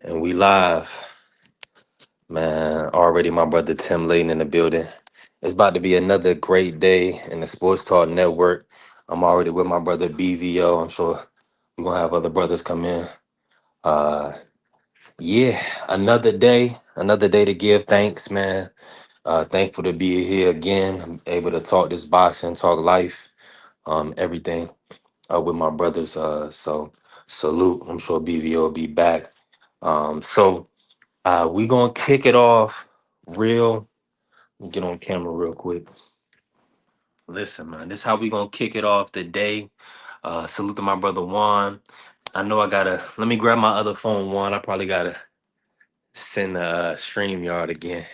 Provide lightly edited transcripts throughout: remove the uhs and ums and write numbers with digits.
And we live, man. Already my brother Tim Layton in the building. It's about to be another great day in the Sports Talk Network. I'm already with my brother BVO. I'm sure we're gonna have other brothers come in. Uh yeah, another day to give thanks, man. Thankful to be here again. I'm able to talk this boxing, talk life, everything with my brothers. So salute. I'm sure BVO will be back. We gonna kick it off real. Let me get on camera real quick. Listen, man, this how we gonna kick it off today. Salute to my brother Juan. I know I gotta. Let me grab my other phone, Juan. I probably gotta send the stream yard again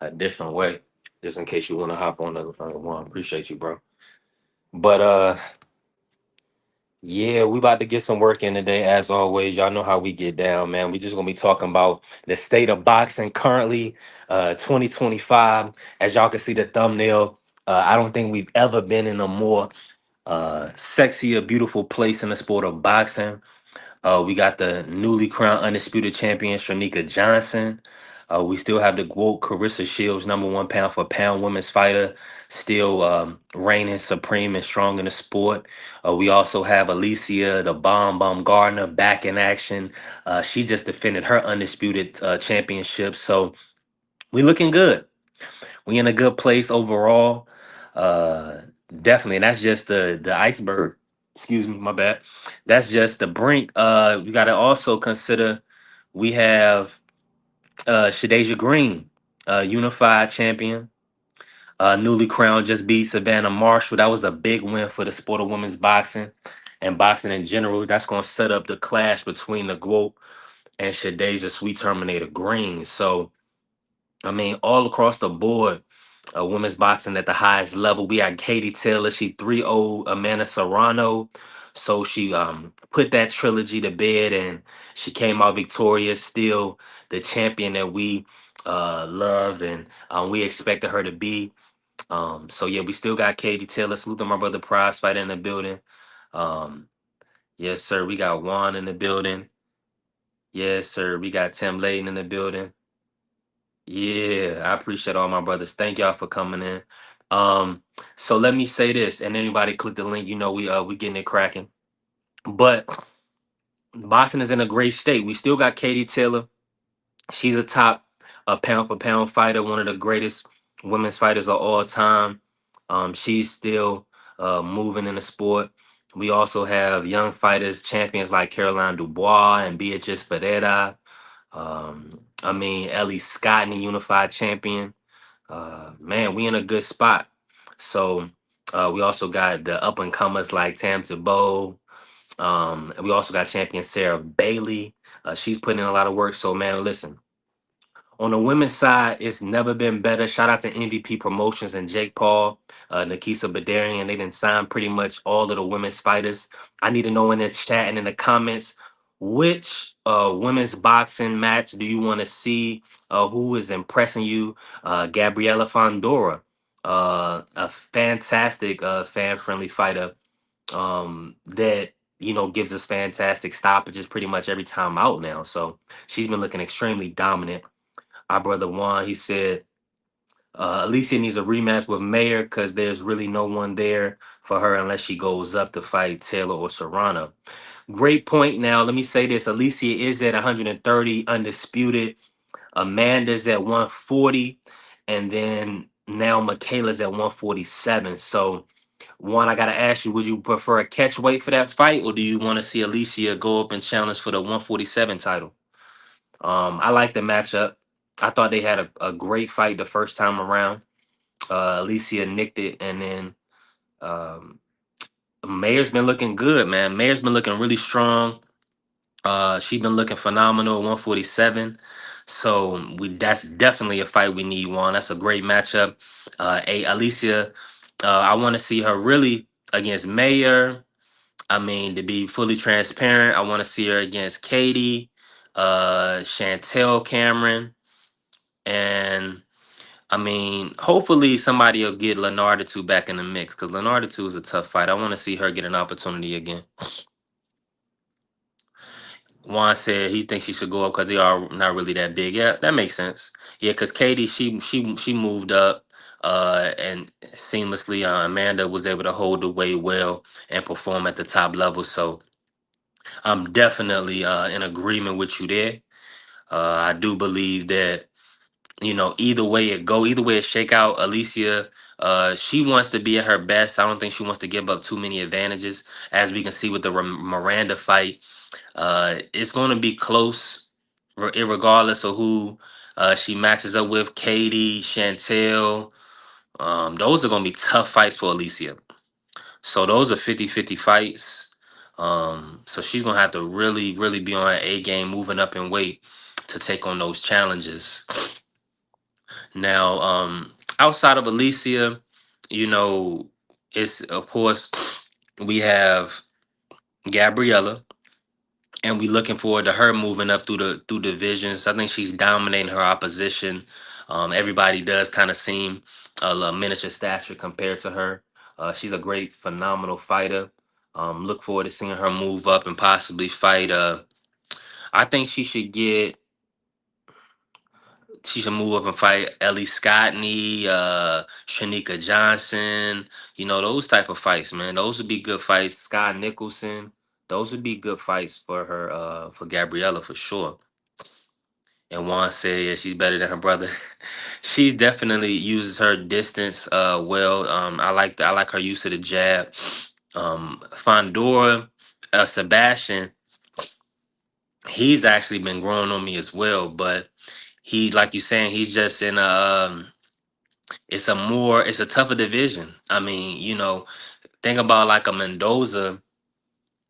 a different way, just in case you wanna hop on the Juan. Appreciate you, bro. But yeah, we about to get some work in today, as always. Y'all know how we get down, man. We just gonna be talking about the state of boxing currently, 2025. As y'all can see the thumbnail, I don't think we've ever been in a more sexier, beautiful place in the sport of boxing. We got the newly crowned undisputed champion, Cherneka Johnson. We still have the GWOAT Claressa Shields, number one pound for pound women's fighter, still reigning supreme and strong in the sport. We also have Alycia, the Baumgardner, back in action. She just defended her undisputed championship. So we looking good. We in a good place overall. Uh, Definitely. And that's just the iceberg. Excuse me, my bad. That's just the brink. We got to also consider we have Shadeja Green, unified champion, newly crowned, just beat Savannah Marshall. That was a big win for the sport of women's boxing and boxing in general. That's going to set up the clash between the GWOAT and Shadeja Sweet Terminator Green. So, I mean, all across the board, women's boxing at the highest level. We had Katie Taylor. She 3-0 Amanda Serrano. So she put that trilogy to bed and she came out victorious, still the champion that we love and we expected her to be. So yeah, we still got Katie Taylor. Salute to my brother Prize Fighter in the building. Um, yes, sir. We got Juan in the building. Yes, sir. We got Tim Layton in the building. Yeah, I appreciate all my brothers. Thank y'all for coming in. Um, so let me say this, and anybody click the link, you know we getting it cracking. But boxing is in a great state. We still got Katie Taylor. She's a top pound for pound fighter, one of the greatest women's fighters of all time. She's still moving in the sport. We also have young fighters, champions like Caroline Dubois and Beatrice Ferreira. I mean, Ellie Scott, the unified champion. Man, we in a good spot. So we also got the up and comers like Tam Tebow. And we also got champion Sarah Bailey. She's putting in a lot of work. So man, listen. On the women's side, it's never been better. Shout out to MVP Promotions and Jake Paul, Nikisa Badarian. They didn't sign pretty much all of the women's fighters. I need to know in the chat and in the comments which women's boxing match do you want to see? Who is impressing you? Gabriella Fondora, a fantastic fan-friendly fighter that gives us fantastic stoppages pretty much every time out now. So she's been looking extremely dominant. Our brother Juan, he said, Alycia needs a rematch with Mayer because there's really no one there for her unless she goes up to fight Taylor or Serrano. Great point. Now, let me say this. Alycia is at 130, undisputed. Amanda's at 140. And then now Michaela's at 147. So, one, I got to ask you, would you prefer a catch weight for that fight or do you want to see Alycia go up and challenge for the 147 title? I like the matchup. I thought they had a great fight the first time around. Alicia nicked it, and then um, Mayer's been looking good, man. Mayer's been looking really strong. She's been looking phenomenal at 147. So that's definitely a fight we need. One, that's a great matchup. Alicia, I want to see her really against Mayer. I mean, to be fully transparent, I want to see her against Katie, Chantel Cameron. And I mean, hopefully somebody will get Lenarda 2 back in the mix because Lenarda 2 is a tough fight. I want to see her get an opportunity again. Juan said he thinks she should go up because they are not really that big. Yeah, that makes sense. Yeah, because Katie, she moved up and seamlessly. Amanda was able to hold the weight well and perform at the top level. So I'm definitely in agreement with you there. I do believe that either way it go, either way it shake out, Alycia, she wants to be at her best. I don't think she wants to give up too many advantages, as we can see with the Miranda fight. It's going to be close, regardless of who she matches up with. Katie, Chantel, those are going to be tough fights for Alycia. So those are 50-50 fights. So she's going to have to really, really be on her A game, moving up in weight to take on those challenges. Now, outside of Alycia, you know, it's of course we have Gabriella, and we looking forward to her moving up through divisions. I think she's dominating her opposition. Everybody does kind of seem a miniature stature compared to her. She's a great, phenomenal fighter. Look forward to seeing her move up and possibly fight. I think she should move up and fight Ellie Scottney, Cherneka Johnson. Those type of fights, man. Those would be good fights. Sky Nicholson. Those would be good fights for her, for Gabriella for sure. And Juan said, yeah, she's better than her brother. She definitely uses her distance well. I like her use of the jab. Fondora, Sebastian, he's actually been growing on me as well, but he, like you saying, he's just in a it's a tougher division. I mean, think about like a Mendoza.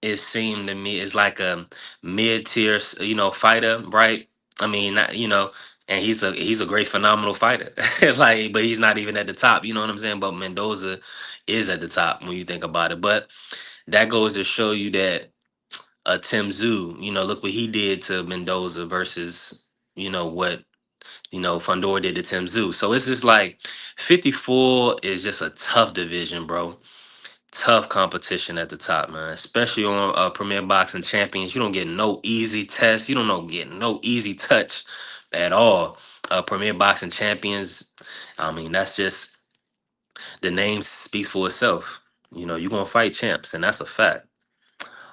It seemed to me is like a mid-tier, fighter, right? I mean, not, and he's a great, phenomenal fighter. Like, but he's not even at the top. You know what I'm saying? But Mendoza is at the top when you think about it. But that goes to show you that Tim Zoo, look what he did to Mendoza versus what Fandor did to Tim Zoo. So it's just like 54 is just a tough division, bro. Tough competition at the top, man. Especially on Premier Boxing Champions. You don't get no easy test. You don't know get no easy touch at all. Premier Boxing Champions. I mean, that's just the name speaks for itself. You're gonna fight champs, and that's a fact.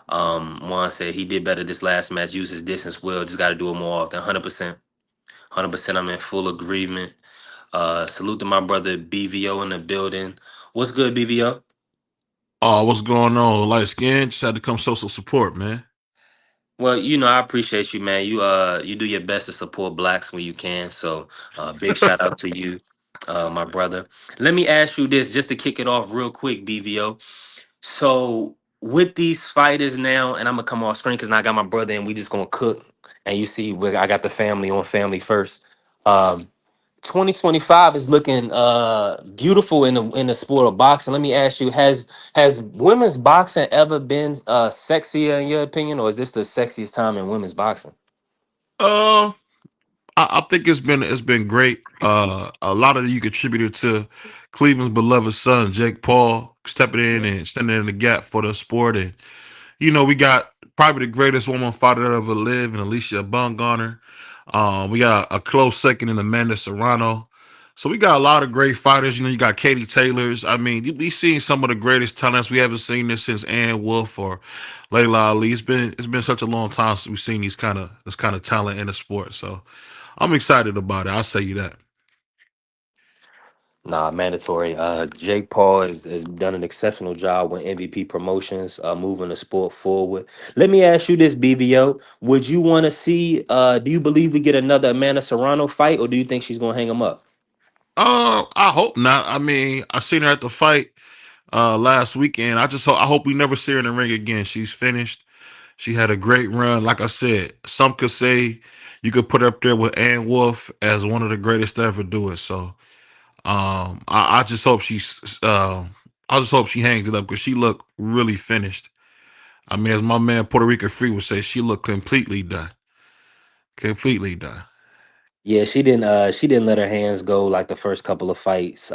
Juan said he did better this last match. Use his distance well. Just got to do it more often. 100%. 100%. I'm in full agreement. Salute to my brother BVO in the building. What's good, BVO? Oh, what's going on? Light skin, just had to come show some support, man. Well, I appreciate you, man. You do your best to support blacks when you can. So big shout out to you, my brother. Let me ask you this just to kick it off real quick, BVO. So with these fighters now, and I'm gonna come off screen because now I got my brother and we just gonna cook. And you see, I got the family on family first. Um, 2025 is looking beautiful in the sport of boxing. Let me ask you, has women's boxing ever been sexier in your opinion, or is this the sexiest time in women's boxing? Uh, I think it's been great. A lot of you contributed to Cleveland's beloved son, Jake Paul, stepping in and standing in the gap for the sport. And we got probably the greatest woman fighter that ever lived, and Alycia Baumgardner. We got a close second in Amanda Serrano. So we got a lot of great fighters. You got Katie Taylor's. I mean, we seen some of the greatest talents. We haven't seen this since Ann Wolf or Layla Ali. It's been such a long time since we've seen this kind of talent in the sport. So I'm excited about it. I'll say you that. Nah, mandatory. Jake Paul has done an exceptional job with MVP Promotions, moving the sport forward. Let me ask you this, BVO. Would you want to see, do you believe we get another Amanda Serrano fight, or do you think she's going to hang him up? I hope not. I mean, I seen her at the fight last weekend. I hope we never see her in the ring again. She's finished. She had a great run. Like I said, some could say you could put her up there with Ann Wolf as one of the greatest to ever do it. So I just hope I just hope she hangs it up because she looked really finished. I mean, as my man Puerto Rican Free would say, she looked completely done. Completely done. Yeah, she didn't let her hands go like the first couple of fights.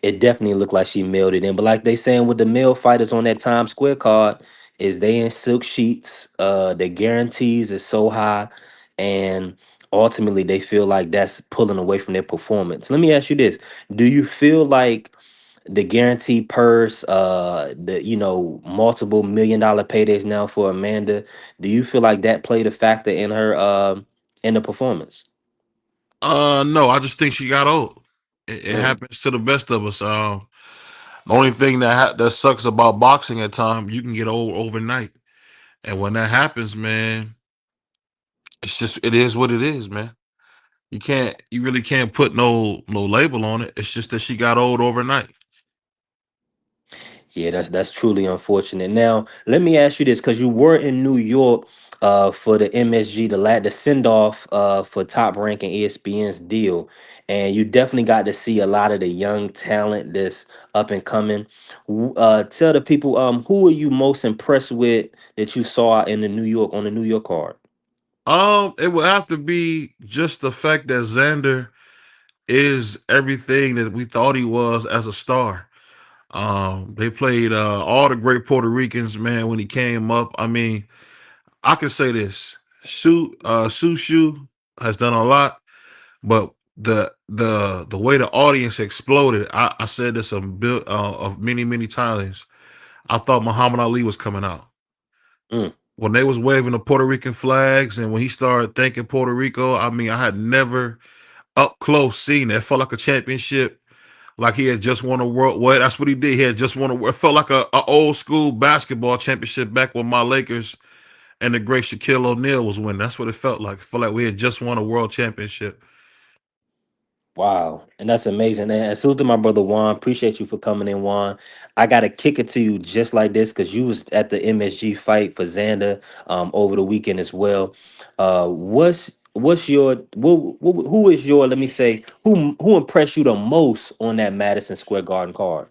It definitely looked like she mailed it in. But like they saying with the male fighters on that Times Square card, is they in silk sheets. The guarantees is so high, and ultimately they feel like that's pulling away from their performance. Let me ask you this: do you feel like the guaranteed purse, the multiple $1 million paydays now for Amanda? Do you feel like that played a factor in her in the performance? No, I just think she got old. It Mm. happens to the best of us. The only thing that sucks about boxing at times, you can get old overnight, and when that happens, man, it is what it is, man. You really can't put no label on it. It's just that she got old overnight. Yeah, that's truly unfortunate. Now, let me ask you this, because you were in New York for the MSG, the send off for Top Rank and ESPN's deal, and you definitely got to see a lot of the young talent that's up and coming. Tell the people, who are you most impressed with that you saw in the New York on the New York card? It would have to be just the fact that Xander is everything that we thought he was as a star. They played all the great Puerto Ricans, man, when he came up. I mean, I can say this: Sushu has done a lot, but the way the audience exploded, I said this of many times. I thought Muhammad Ali was coming out Mm. when they was waving the Puerto Rican flags, and when he started thanking Puerto Rico. I mean, I had never up close seen it. It felt like a championship, like he had just won a world. Well, that's what he did. He had just won a world. It felt like a old school basketball championship back when my Lakers and the great Shaquille O'Neal was winning. That's what it felt like. It felt like we had just won a world championship. Wow, and that's amazing. And salute to my brother Juan. Appreciate you for coming in, Juan. I gotta kick it to you just like this because you was at the MSG fight for Xander over the weekend as well. What's your who is your, let me say, who impressed you the most on that Madison Square Garden card?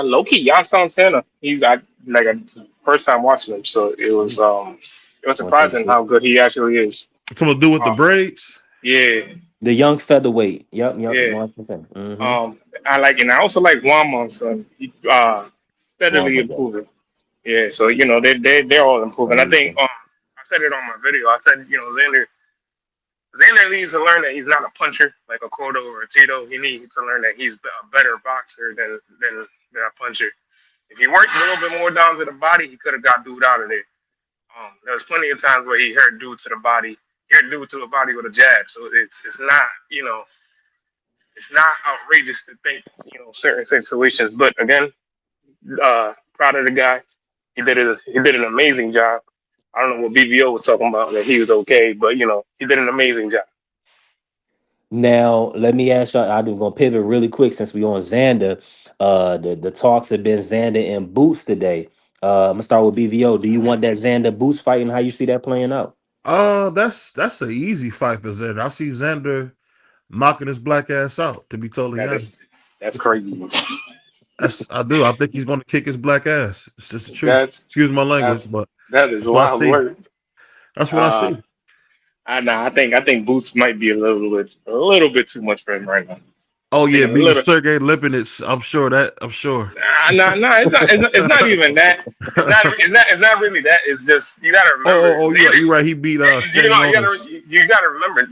Loki, Jan Santana. He's I like a first time watching him, so it was surprising how 126. good he actually is. Something to do with the Uh, braids. yeah, The young featherweight. Yep, yeah. 100%. Mm-hmm. I like and I also like Juan son. He Juan steadily Montes. improving. Yeah, so they're all improving. I think 100%. I said it on my video. I said Xander needs to learn that he's not a puncher like a Cotto or a Tito. He needs to learn that he's a better boxer than a puncher. If he worked a little bit more down to the body, he could have got dude out of there. There was plenty of times where he hurt dude to the body, hit dude to the body with a jab. So it's not it's not outrageous to think certain situations. But again, proud of the guy. He did an amazing job. I don't know what BBO was talking about that he was okay, but he did an amazing job. Now, let me ask y'all. I'm gonna pivot really quick since we on Xander. The talks have been Xander and Boots today. I'm gonna start with BVO. Do you want that Xander Boots fight, and how you see that playing out? That's an easy fight for Xander. I see Xander knocking his black ass out. To be totally That is honest, that's crazy. I do. I think he's going to kick his black ass. It's just the truth. That's Excuse my language, that's but that is that's what I wild see. work. That's what I Uh, see. I think Boots might be a little bit too much for him right now. Oh I think yeah, a beating little. Sergey Lipinets. I'm sure that. I'm sure. Nah. It's not even that. It's not really that. It's just you got to remember Oh, you're right. Xander. You're right. He beat Stanionis. You got to remember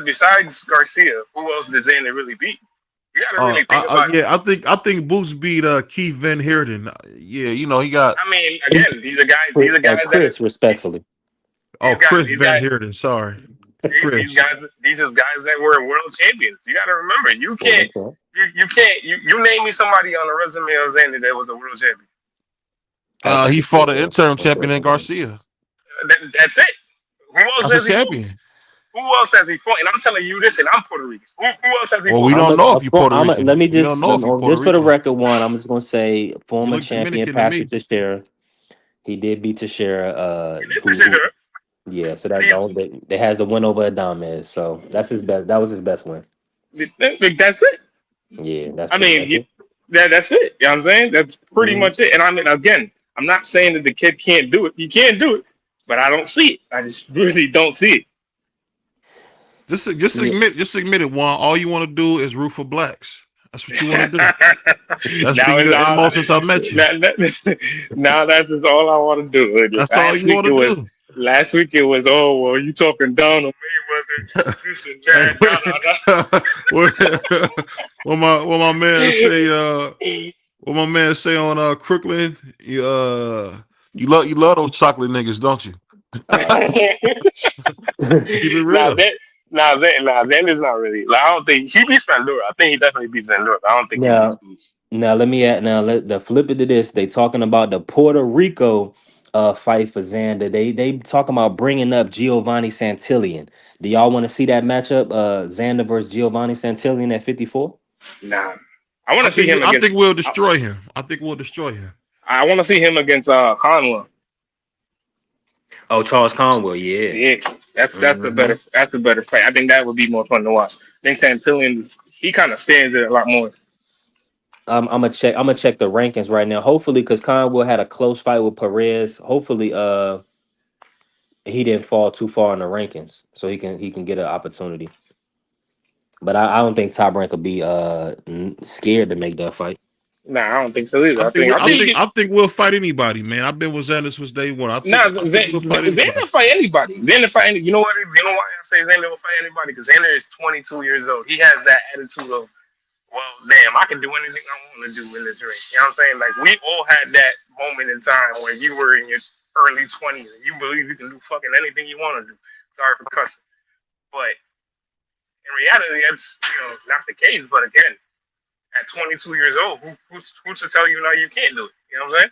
besides Garcia, who else did Xander really beat? You got to really think about. Yeah, I think Boots beat Keith Van Heerden. Yeah, he got I mean, again, these are guys. These are guys that Chris, these respectfully. Chris these Van guys. Heerden. Sorry, These Chris. guys, these are guys that were world champions. You got to remember, Quote unquote. you can't, you name me somebody on the resume of Xander that was a world champion. Have to He sit fought an there. interim That's champion what in I'm saying. Garcia. That's it. Who else That's a has he fought? champion. Who else has he fought? And I'm telling you this, and I'm Puerto Rican. Who else has he Well, we fought? don't know if you're Puerto Let Rican. me We don't know if you're Puerto just for the Rican. record, one, I'm just gonna say You former look champion Dominican to Patrick me. Teixeira. He did beat Teixeira. This is her. Yeah. So He's, that has the win over Adames. So that's his best. That was his best win. that's it. Yeah, that's I pretty mean, much it. that's it. You know what I'm saying? That's pretty Hmm. much it. And I mean, again, I'm not saying that the kid can't do it. He can't do it, but I don't see it. I just really don't see it. Just Yeah. admit it. Juan. All you want to do is root for blacks. That's what you want to do. That's Now been it's your all. MO since I met you. Now that's just all I want to do. That's all you want to do. Last week it was, oh well, you talking down on Mayweather, this and Hey, that, what, what my man say? What my man say on Crooklyn? You love those chocolate niggas, don't you? da da. Keep it Now real. that now Xander's not really. Like, I don't think he beats Pandora. I think he definitely beats Pandora. I don't think he beats Now, Goose. now let me add. Now let the flip it to this. They talking about the Puerto Rico fight for Xander. They talking about bringing up Giovanni Santillan. Do y'all want to see that matchup? Xander versus Giovanni Santillan at 54. Nah, I want to see him I against. think we'll I, destroy him. I think we'll destroy him. I want to see him against Conlon. Oh, Charles Conwell, yeah. Yeah, Hmm. that's a better fight. I think that would be more fun to watch. I think Santillan he kind of stands it a lot more. I'm gonna check. I'm gonna check the rankings right now. Hopefully, because Conwell had a close fight with Perez. Hopefully, he didn't fall too far in the rankings, so he can get an opportunity. But I don't think Top Rank will be scared to make that fight. Nah, I don't think so either. I think we, I I think he think get. I think we'll fight anybody, man. I've been with Xander since day one. I think Nah, I think we'll fight anybody. Xander fight anybody. Xander fight any. You know what? You know why I say Xander will fight anybody? Because Xander is 22 years old. He has that attitude of, well, damn, I can do anything I want to do in this ring. You know what I'm saying? Like, we all had that moment in time where you were in your early 20s and you believe you can do fucking anything you want to do. Sorry for cussing. But in reality, that's, not the case. But again, at 22 years old, who to tell you now you can't do it? You know what I'm saying?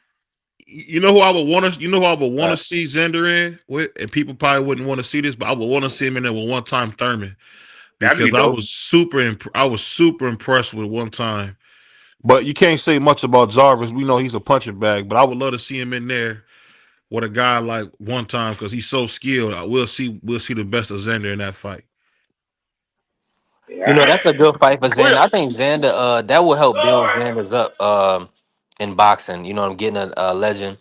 You know who I would want to. You know who I would want Uh, to see Xander in with, and people probably wouldn't want to see this, but I would want to see him in there with one time Thurman That'd because be dope. I was super impressed with one time. But you can't say much about Jarvis. We know he's a punching bag, but I would love to see him in there with a guy like one time because he's so skilled. We'll see the best of Xander in that fight. you know, Yeah. that's a good fight for Well, Xander. I think Xander, that will help build Xander's up in boxing. You know, I'm getting a legend,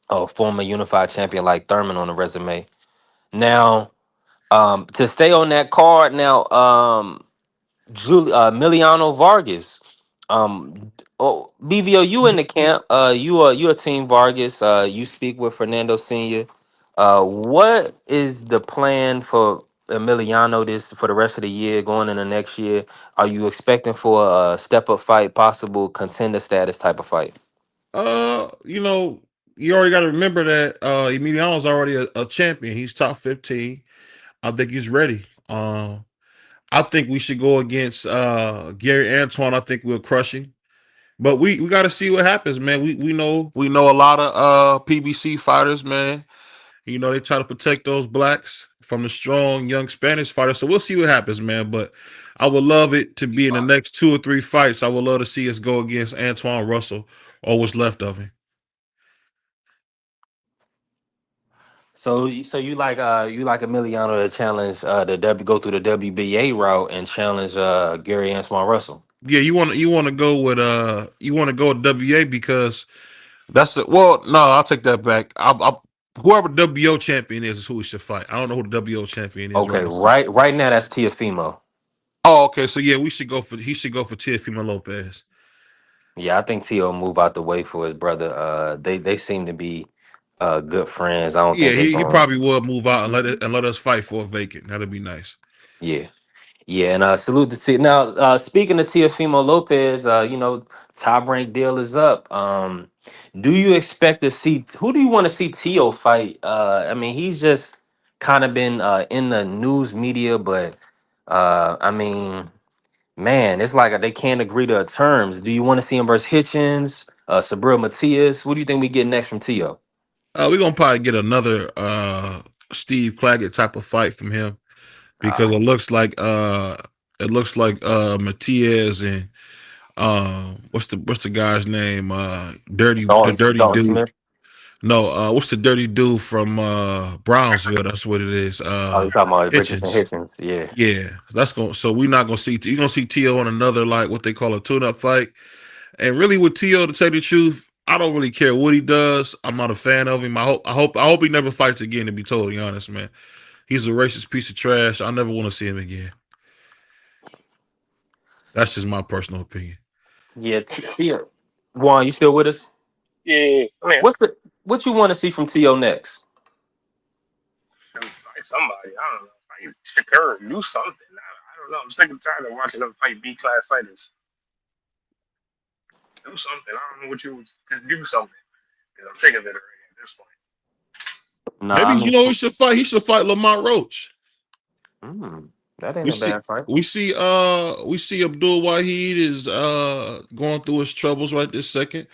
a former unified champion like Thurman on the resume. Now, to stay on that card, now, Miliano Vargas. BVO, you in the camp? You are Team Vargas. You speak with Fernando Senior. What is the plan for Emiliano this for the rest of the year, going into next year? Are you expecting for a step up fight, possible contender status type of fight? You know, you already got to remember that Emiliano's already a champion. He's top 15. I think he's ready. I think we should go against Gary Antoine. I think we'll crush him. But we got to see what happens, man. We know a lot of PBC fighters, man. You know they try to protect those blacks from the strong young Spanish fighters. So we'll see what happens, man. But I would love it to be in the next 2 or 3 fights. I would love to see us go against Antoine Russell or what's left of him. So you like Emiliano to challenge go through the WBA route and challenge Gary Antoine Russell. Yeah, you want to go with WA because that's it. Well, no, I'll take that back. Whoever WO champion is who we should fight. I don't know who the WO champion is Okay, right now. right now that's Tiafimo. Oh, okay. So yeah, he should go for Teofimo Lopez. Yeah, I think Tio move out the way for his brother. They seem to be good friends. I don't Yeah, think they're he going. probably will move out and let us fight for a vacant. That'd be nice. Yeah, yeah, and salute to T. Now, speaking of Tiafimo Lopez, top rank deal is up. Do you expect to see who do you want to see Tio fight? I mean, he's just kind of been in the news media, but I mean, man, it's like they can't agree to terms. Do you want to see him versus Hitchens, Sabril Matias? What do you think we get next from Tio? We're gonna probably get another Steve Claggett type of fight from him because Uh, it looks like Matias and what's the guy's name? The dirty Dalton dude. Smith. No, what's the dirty dude from Brownsville? That's what it is. Oh, you talking about Richardson Hitchens. Hitchens? Yeah. Yeah, that's going. So we're not gonna see. You're gonna see T.O. on another like what they call a tune-up fight. And really, with T.O. to tell you the truth, I don't really care what he does. I'm not a fan of him. I hope he never fights again. To be totally honest, man, he's a racist piece of trash. I never want to see him again. That's just my personal opinion. Yeah, Tio. Juan, you still with us? Yeah, I mean, What you want to see from Tio next? fight somebody. I don't know. Fight Shakur, do something. I don't know. I'm sick and tired of watching them fight B class fighters. Do something. I don't know what you just do something. 'Cause I'm sick of it already at this point. Nah, Maybe I you mean, know who should fight. He should fight Lamont Roach. that ain't We a see bad fight. we see Abdul Wahid is going through his troubles right this second.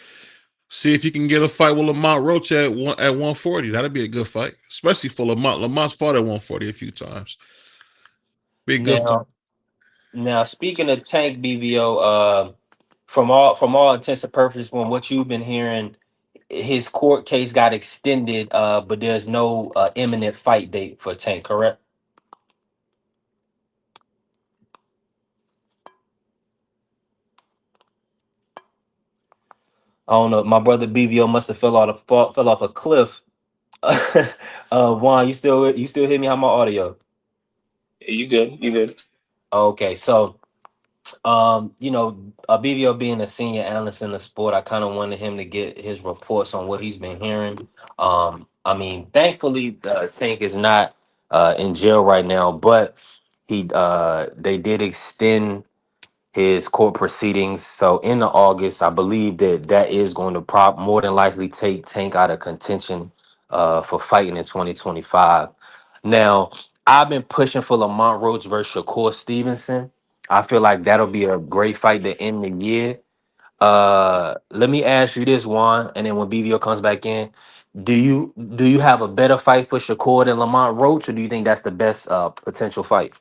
See if you can get a fight with Lamont Roach at 140. That'd be a good fight, especially for Lamont. Lamont's fought at 140 a few times. Be a good fight. Now, now speaking of Tank BVO, from all intents and purposes, from what you've been hearing, his court case got extended, but there's no imminent fight date for Tank. Correct? I don't know. My brother BVO must have fell off a cliff. Juan, you still hear me? How my audio? Yeah, you good. You good. Okay, so BVO being a senior analyst in the sport, I kind of wanted him to get his reports on what he's been hearing. I mean, thankfully, Tank is not in jail right now, but they did extend his court proceedings. So in the August, I believe that is going to more than likely take Tank out of contention for fighting in 2025. Now, I've been pushing for Lamont Roach versus Shakur Stevenson. I feel like that'll be a great fight to end the year. Let me ask you this one, and then when BVO comes back in, do you have a better fight for Shakur than Lamont Roach, or do you think that's the best potential fight?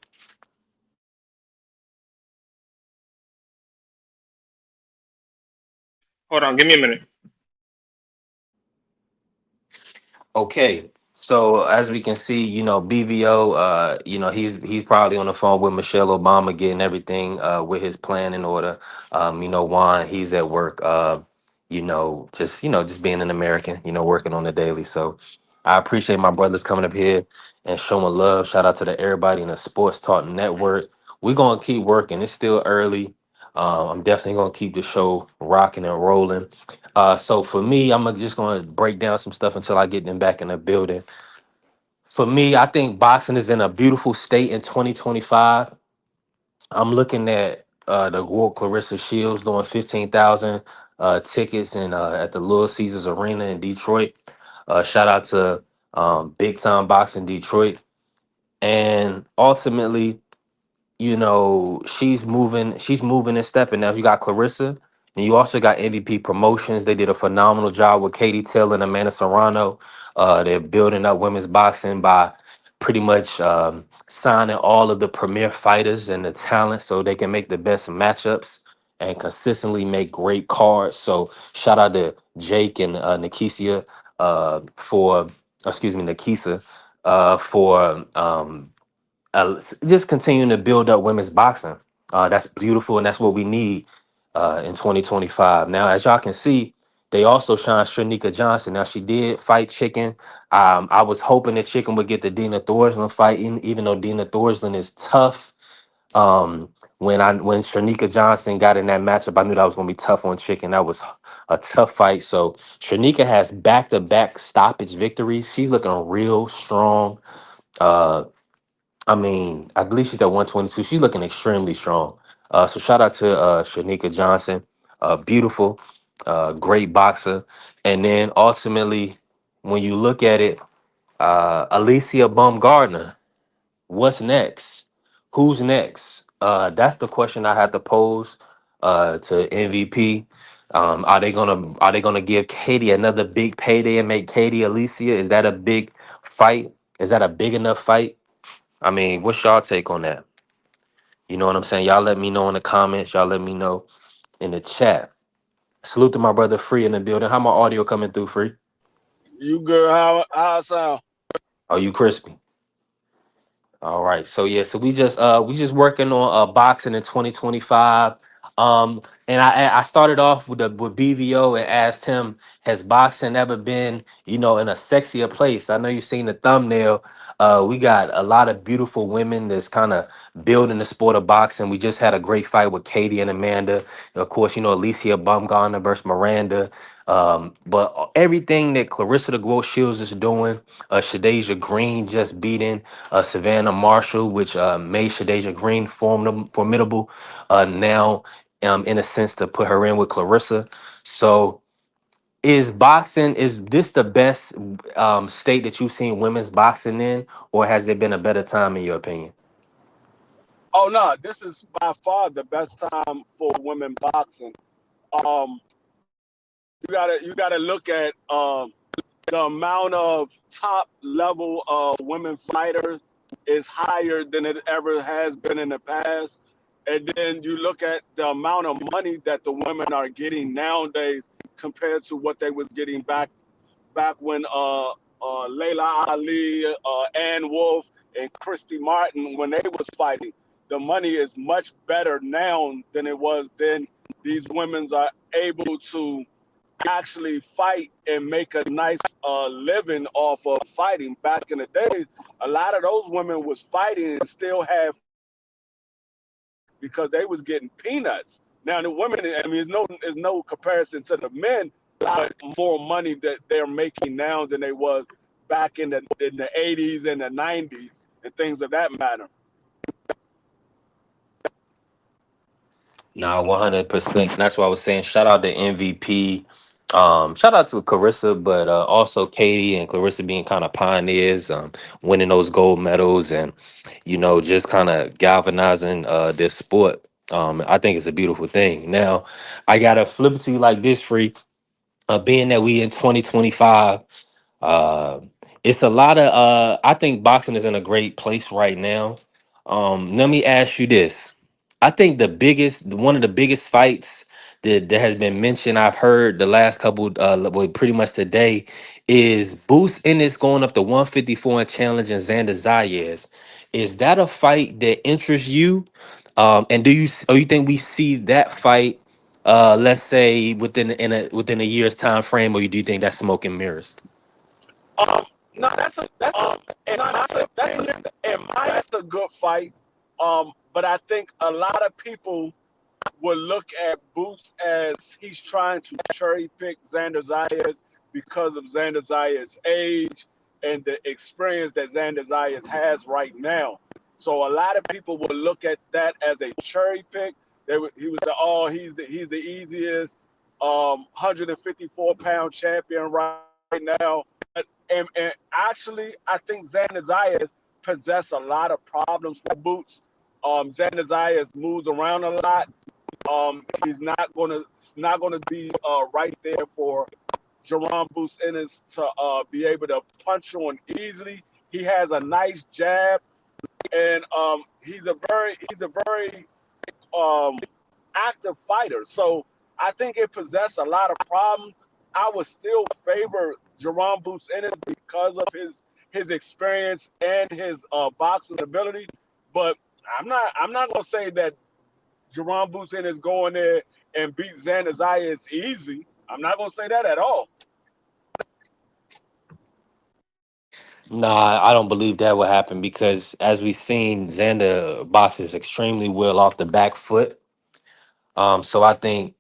Hold on. Give me a minute. Okay. So as we can see, BVO, he's probably on the phone with Michelle Obama getting everything with his plan in order. Juan, he's at work, just being an American, working on the daily. So I appreciate my brothers coming up here and showing love. Shout out to everybody in the Sports Talk Network. We're gonna keep working. It's still early. I'm definitely gonna keep the show rocking and rolling. So for me, just gonna break down some stuff until I get them back in the building. For me, I think boxing is in a beautiful state in 2025. I'm looking at the World Claressa Shields doing 15,000 tickets at the Little Caesars Arena in Detroit. Shout out to Big Time Boxing Detroit. And ultimately, she's moving and stepping. Now you got Clarissa, and you also got MVP Promotions. They did a phenomenal job with Katie Taylor and Amanda Serrano. They're building up women's boxing by pretty much signing all of the premier fighters and the talent so they can make the best matchups and consistently make great cards. So shout out to Jake and Nikisa for excuse me, Nikisa for just continuing to build up women's boxing. That's beautiful, and that's what we need in 2025. Now, as y'all can see, they also shine Cherneka Johnson. Now, she did fight Chicken. I was hoping that Chicken would get the Dina Thorslin fight, even though Dina Thorslin is tough. When Cherneka Johnson got in that matchup, I knew that was going to be tough on Chicken. That was a tough fight. So Cherneka has back-to-back stoppage victories. She's looking real strong. Uh, I mean, I believe she's at 122. She's looking extremely strong. So shout out to Cherneka Johnson. Beautiful, great boxer. And then ultimately, when you look at it, Alycia Baumgardner, what's next? Who's next? That's the question I had to pose to MVP. Are they gonna give Katie another big payday and make Katie Alicia? Is that a big fight? Is that a big enough fight? I mean, what's y'all take on that? You know what I'm saying? Y'all let me know in the comments. Y'all let me know in the chat. Salute to my brother Free in the building. How my audio coming through, Free? You good? How it sound? Are you crispy? All right. So yeah, so we just working on boxing in 2025. And I started off with BVO and asked him, has boxing ever been, in a sexier place? I know you've seen the thumbnail. We got a lot of beautiful women that's kind of building the sport of boxing. We just had a great fight with Katie and Amanda. Of course, Alycia Baumgardner versus Miranda. But everything that Clarissa the Growth Shields is doing, Shadeja Green just beating Savannah Marshall, which made Shadeja Green formidable. Now, in a sense, to put her in with Clarissa. So, is this the best state that you've seen women's boxing in, or has there been a better time in your opinion? Oh no, this is by far the best time for women boxing. Um, you gotta look at the amount of top level women fighters is higher than it ever has been in the past. And then you look at the amount of money that the women are getting nowadays compared to what they was getting back when Layla Ali, Ann Wolf, and Christy Martin, when they was fighting. The money is much better now than it was then. These women are able to actually fight and make a nice living off of fighting. Back in the days, a lot of those women was fighting and still had because they was getting peanuts. Now the women, I mean, there's no comparison to the men, but more money that they're making now than they was back in the 80s and the 90s and things of that matter. Nah, 100%. That's why I was saying shout out to MVP. Shout out to Carissa, but also Katie and Clarissa being kind of pioneers, winning those gold medals and just kind of galvanizing this sport. I think it's a beautiful thing. Now, I gotta flip it to you like this, Free. Being that we in 2025. Uh, it's a lot of I think boxing is in a great place right now. Let me ask you this. I think one of the biggest fights that has been mentioned, I've heard the last couple well, pretty much today, is Boost Ennis going up to 154 and challenging Xander Zayas. Is that a fight that interests you? And you think we see that fight let's say within a year's time frame, or do you think that's smoke and mirrors? No, in my opinion, that's a good fight. But I think a lot of people will look at Boots as he's trying to cherry pick Xander Zayas because of Xander Zayas' age and the experience that Xander Zayas has right now. So a lot of people will look at that as a cherry pick. He was he's the easiest 154-pound champion right now. And actually, I think Xander Zayas possess a lot of problems for Boots. Xander Zayas moves around a lot. He's not gonna be right there for Jerome Boots Ennis to be able to punch on easily. He has a nice jab, and he's a very um, active fighter. So I think it possessed a lot of problems. I would still favor Jerome Boots Ennis because of his experience and his boxing ability. But I'm not gonna say that Jerome Busin is going there and beat Xander Zayas easy. I'm not going to say that at all. Nah, I don't believe that will happen because as we've seen, Xander boxes extremely well off the back foot. So I think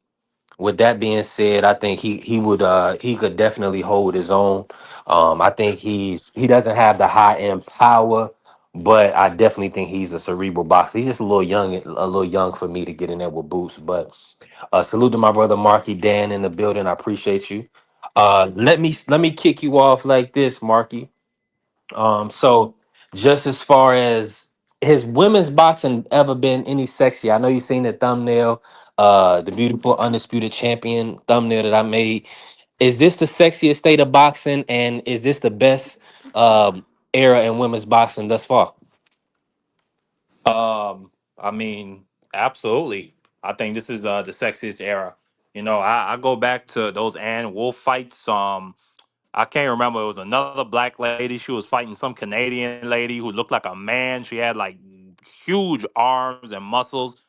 with that being said, I think he could definitely hold his own. I think he doesn't have the high end power, but I definitely think he's a cerebral boxer. He's just a little young for me to get in there with boots. But salute to my brother Marky Dan in the building. I appreciate you. Let me kick you off like this, Marky. So just as far as has women's boxing ever been any sexy? I know you seen the thumbnail, the beautiful undisputed champion thumbnail that I made. Is this the sexiest state of boxing, and is this the best era in women's boxing thus far? I mean, absolutely. I think this is the sexiest era. I go back to those Ann Wolf fights. I can't remember. It was another black lady. She was fighting some Canadian lady who looked like a man. She had like huge arms and muscles.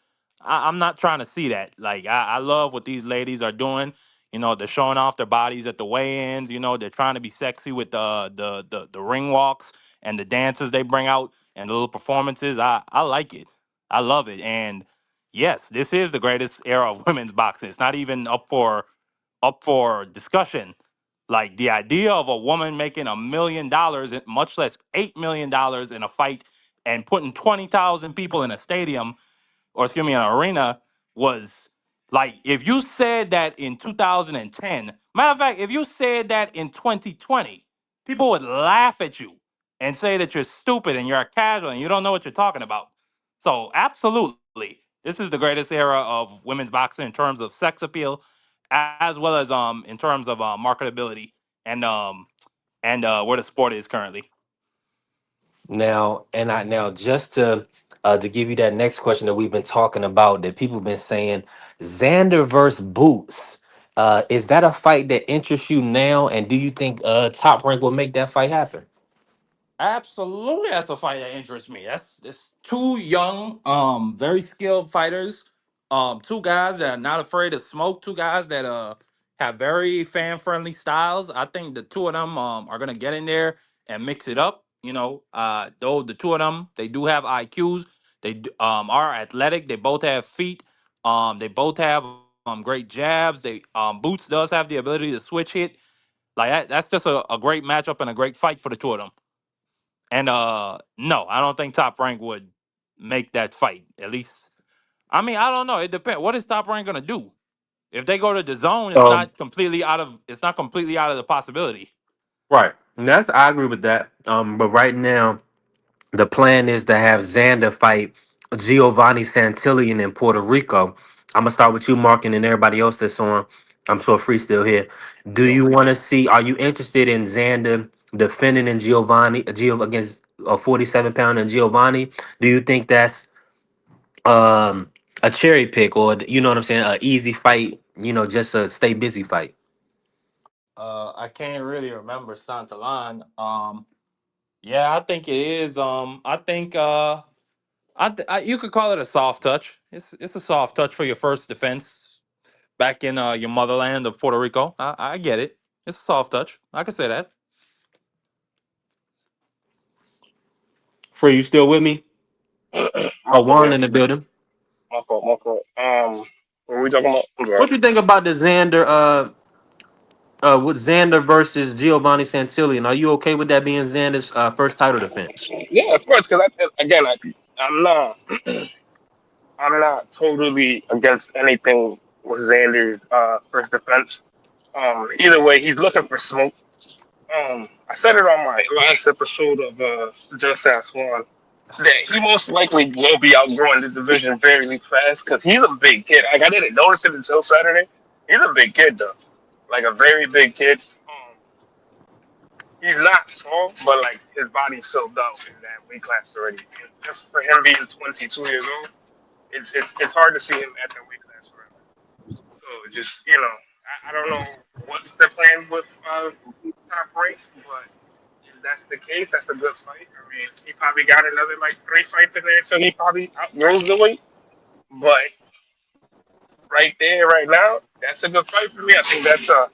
I'm not trying to see that. Like I love what these ladies are doing. You know, they're showing off their bodies at the weigh-ins. You know, they're trying to be sexy with the ring walks and the dancers they bring out and the little performances. I like it. I love it. And yes, this is the greatest era of women's boxing. It's not even up for discussion. Like the idea of a woman making $1 million, much less $8 million in a fight, and putting 20,000 people in a stadium, or excuse me, an arena, was like, if you said that in 2010, matter of fact, if you said that in 2020, people would laugh at you and say that you're stupid and you're a casual and you don't know what you're talking about. So absolutely, this is the greatest era of women's boxing in terms of sex appeal, as well as in terms of marketability and where the sport is currently. Now, and I now just to give you that next question that we've been talking about, that people have been saying, Xander versus Boots. Is that a fight that interests you now? And do you think Top Rank will make that fight happen? Absolutely, that's a fight that interests me. That's two young, very skilled fighters. Two guys that are not afraid to smoke. Two guys that have very fan friendly styles. I think the two of them are gonna get in there and mix it up. You know, though the two of them, they do have IQs. Are athletic. They both have feet. They both have great jabs. Boots does have the ability to switch hit. Like that's just a great matchup and a great fight for the two of them. And no, I don't think Top Rank would make that fight. At least, I mean, I don't know. It depends. What is Top Rank gonna do? If they go to the zone, it's not completely out of the possibility. Right. And that's I agree with that. But right now, the plan is to have Xander fight Giovanni Santillan in Puerto Rico. I'm gonna start with you, Mark, and then everybody else that's on. I'm sure Free's still here. Do So you want to see? Are you interested in Xander defending in against a 47 pound and Giovanni? Do you think that's a cherry pick, or you know what I'm saying, a easy fight? You know, just a stay busy fight. I can't really remember Santalan. Yeah, I think it is. I think you could call it a soft touch. It's a soft touch for your first defense back in your motherland of Puerto Rico. I get it. It's a soft touch. I can say that. Free, you still with me? Oh, Juan yeah, in the building. my fault. What were we talking about? I'm sorry. What you think about the Xander? With Xander versus Giovanni Santillan, are you okay with that being Xander's first title defense? Yeah, of course. Because again, I'm not I'm not totally against anything with Xander's first defense. Either way, he's looking for smoke. I said it on my last episode of Just Ask One that he most likely will be outgrowing the division very fast because he's a big kid. Like I didn't notice it until Saturday. He's a big kid though, like a very big kid. He's not tall, but like his body's so built in that weight class already. And just for him being 22 years old, it's hard to see him at that weight class forever. So just I don't know what's the plan with Top Rank, but if that's the case, that's a good fight. I mean, he probably got another like 3 fights in there, so he probably outgrows the weight. But right there, right now, that's a good fight for me. I think that's an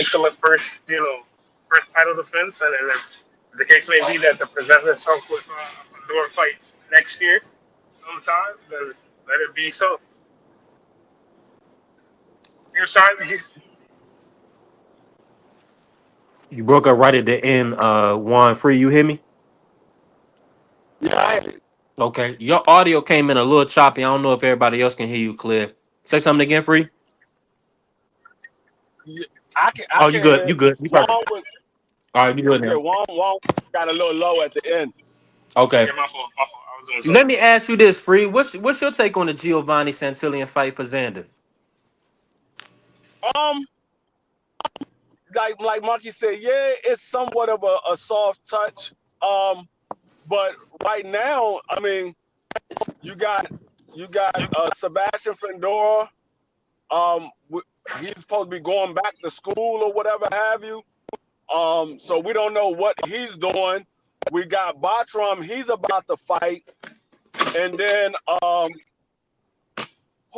excellent first title defense, and then if the case may be that the presents itself with a door fight next year sometime, then let it be so. You're sorry, You broke up right at the end. Juan, Free, you hear me? Yeah, Okay, your audio came in a little choppy. I don't know if everybody else can hear you clear. Say something again, Free. I Oh, you can good? hear You good? You Juan perfect. with All right, you good yeah now? Juan got a little low at the end. Okay. yeah, my fault. I was doing Let something. me ask you this, Free. What's your take on the Giovanni Santillan fight for Xander? Um, like Monkey said, yeah, it's somewhat of a soft touch. Um, but right now, I mean, you got Sebastian Fendora. He's supposed to be going back to school or whatever have you. So we don't know what he's doing. We got Bartram. He's about to fight, and then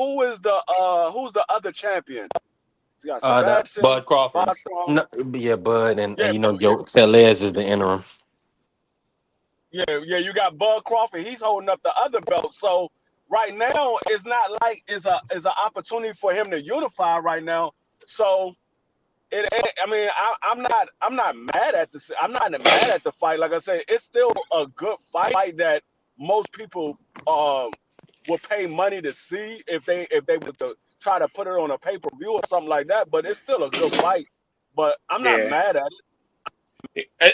who's the other champion? You got The Sebastian, Bud Crawford. Bartram. no, yeah, Bud, and Yeah, you know, Joe Tellez is the interim. yeah. You got Bud Crawford. He's holding up the other belt. So right now, it's not like it's an opportunity for him to unify right now. So I mean, I'm not mad at the I'm not mad at the fight. Like I said, it's still a good fight that most people would pay money to see if they were to try to put it on a pay per view or something like that. But it's still a good fight. But I'm not Yeah, mad at it.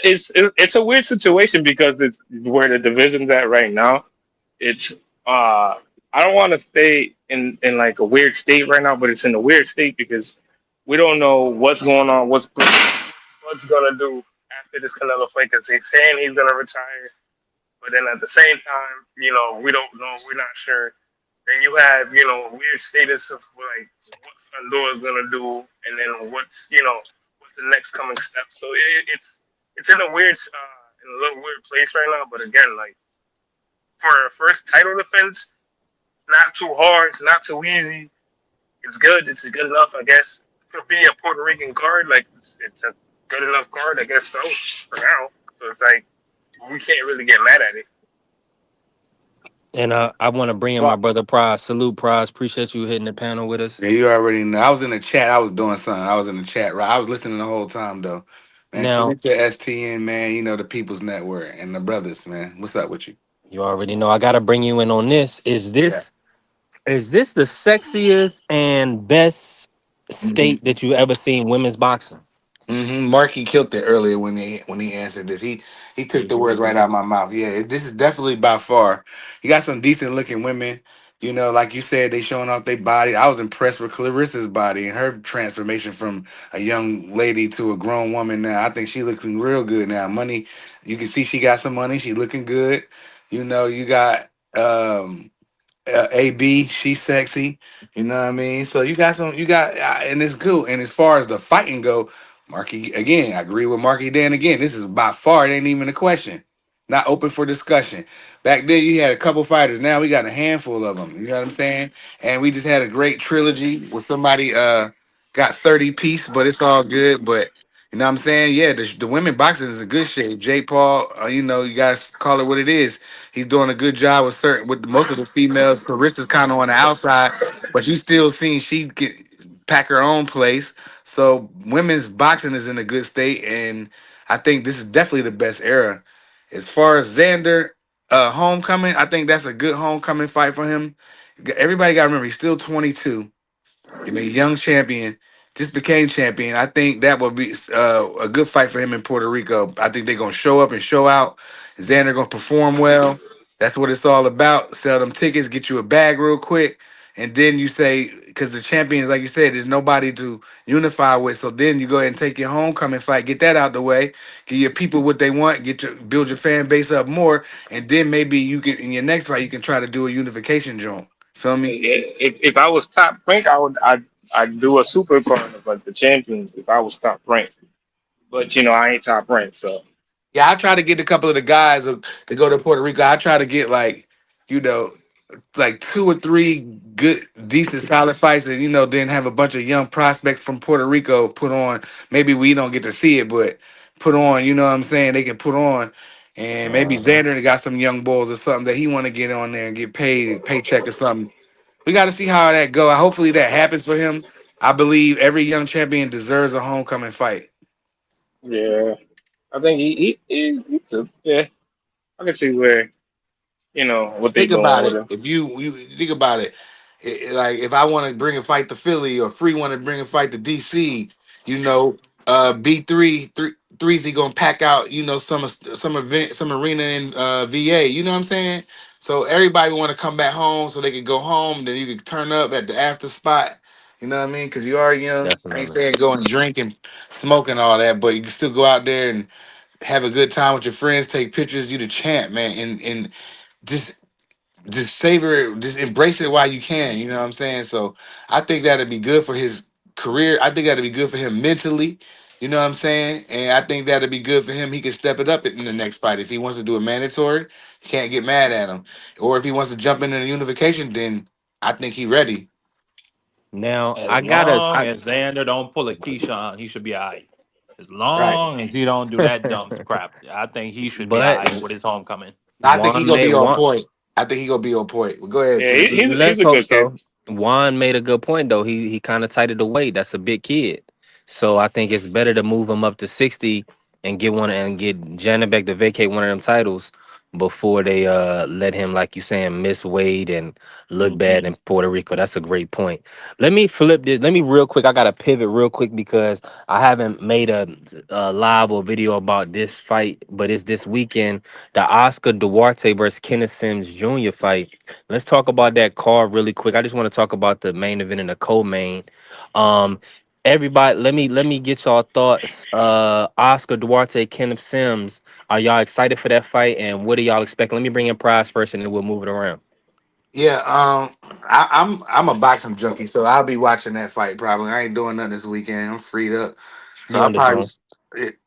it's a weird situation because it's where the division's at right now. It's I don't want to stay in like a weird state right now, but it's in a weird state because we don't know what's going on, what's gonna do after this Canelo fight. Because he's saying he's gonna retire, but then at the same time, we don't know, we're not sure. Then you have, weird status of like what Fandor is gonna do, and then what's the next coming step. So it's in a in a little weird place right now. But again, like for a first title defense, not too hard, it's not too easy. It's good. It's good enough, I guess, for being a Puerto Rican guard. Like it's a good enough guard, I guess, so for now. So it's like we can't really get mad at it. And I want to bring in my Well, brother Prize. Salute, Prize. Appreciate you hitting the panel with us. yeah, you already know. I was in the chat. I was doing something. I was in the chat. Right. I was listening the whole time though. Man, Now, salute to STN, man. You know the People's Network and the brothers, man. What's up with you? you already know I gotta bring you in on this. Yeah. Is this the sexiest and best state that you ever seen women's boxing? Marky killed it earlier when he answered this. He took the words right out of my mouth. Yeah, this is definitely by far. You got some decent looking women. You know, like you said, they showing off their body. I was impressed with Clarissa's body and her transformation from a young lady to a grown woman. Now I think she looking real good now. Money, you can see she got some money. She looking good. You know, you got AB, she's sexy. You know what I mean? So and it's cool. And as far as the fighting go, Marky, again, I agree with Marky Dan again. This is by far, it ain't even a question. Not open for discussion. Back then, you had a couple fighters. Now we got a handful of them. You know what I'm saying? And we just had a great trilogy where somebody got 30 piece, but it's all good. But you know what I'm saying? Yeah, the women boxing is a good shape. Jake Paul, you know, you guys call it what it is. He's doing a good job with most of the females. Carissa's kind of on the outside, but you still seeing she get pack her own place. So women's boxing is in a good state, and I think this is definitely the best era. As far as Xander, homecoming, I think that's a good homecoming fight for him. Everybody got to remember he's still 22. I mean, young champion just became champion. I think that would be a good fight for him in Puerto Rico. I think they're gonna show up and show out. Xander gonna perform well. That's what it's all about. Sell them tickets, get you a bag real quick, and then you say, because the champions, like you said, there's nobody to unify with. So then you go ahead and take your homecoming fight, get that out the way, give your people what they want, build your fan base up more, and then maybe you can in your next fight you can try to do a unification joint. Feel me? If I was top ranked, I'd do a super card of like the champions if I was top ranked. But I ain't top ranked, so Yeah, I try to get a couple of the guys to go to Puerto Rico. I try to get like, you know, like two or three good, decent, solid fights, and then have a bunch of young prospects from Puerto Rico put on. Maybe we don't get to see it, but put on. You know what I'm saying? They can put on, and maybe Xander got some young bulls or something that he want to get on there and get paid, paycheck or something. We got to see how that go. Hopefully that happens for him. I believe every young champion deserves a homecoming fight. yeah. I think he took, yeah. I can see where what they Think doing about with it. him. If you think about it, like if I want to bring a fight to Philly or Free want to bring a fight to DC, you know, B3 gonna pack out, some event, some arena in VA. You know what I'm saying? So everybody want to come back home so they could go home. Then you could turn up at the after spot. You know what I mean? Because you are young. I ain't Definitely. saying go and drink and smoke and all that, but you can still go out there and have a good time with your friends, take pictures. You the champ, man, and just savor it, just embrace it while you can. You know what I'm saying? So I think that'd be good for his career. I think that'd be good for him mentally. You know what I'm saying? And I think that'd be good for him. He can step it up in the next fight. If he wants to do a mandatory, you can't get mad at him. Or if he wants to jump into the unification, then I think he ready. Now As I gotta. long as Xander don't pull a Keyshawn, he should be all right. As Right. long as he don't do that dumb crap, I think he should be all But right with his homecoming. I think he Juan gonna made be on one. point. I think he gonna be on point. Well, go ahead, Yeah, King. he's Let's a hope good kid. so. Juan made a good point though. He kind of tightened the weight. That's a big kid. So I think it's better to move him up to 60 and get one and get Janabek to vacate one of them titles before they let him, like you saying, miss weight and look Mhm. bad in Puerto Rico. That's a great point. Let me flip this. Let me real quick. I gotta pivot real quick because I haven't made a live or video about this fight, but it's this weekend. The Oscar Duarte versus Kenneth Sims Jr. fight. Let's talk about that card really quick. I just want to talk about the main event and the co-main. Um, everybody, let me get y'all thoughts. Oscar Duarte, Kenneth Sims. Are y'all excited for that fight? And what do y'all expect? Let me bring in Prize first, and then we'll move it around. Yeah, I'm a boxing junkie, so I'll be watching that fight probably. I ain't doing nothing this weekend. I'm freed up, so Be I on the probably. zone. It,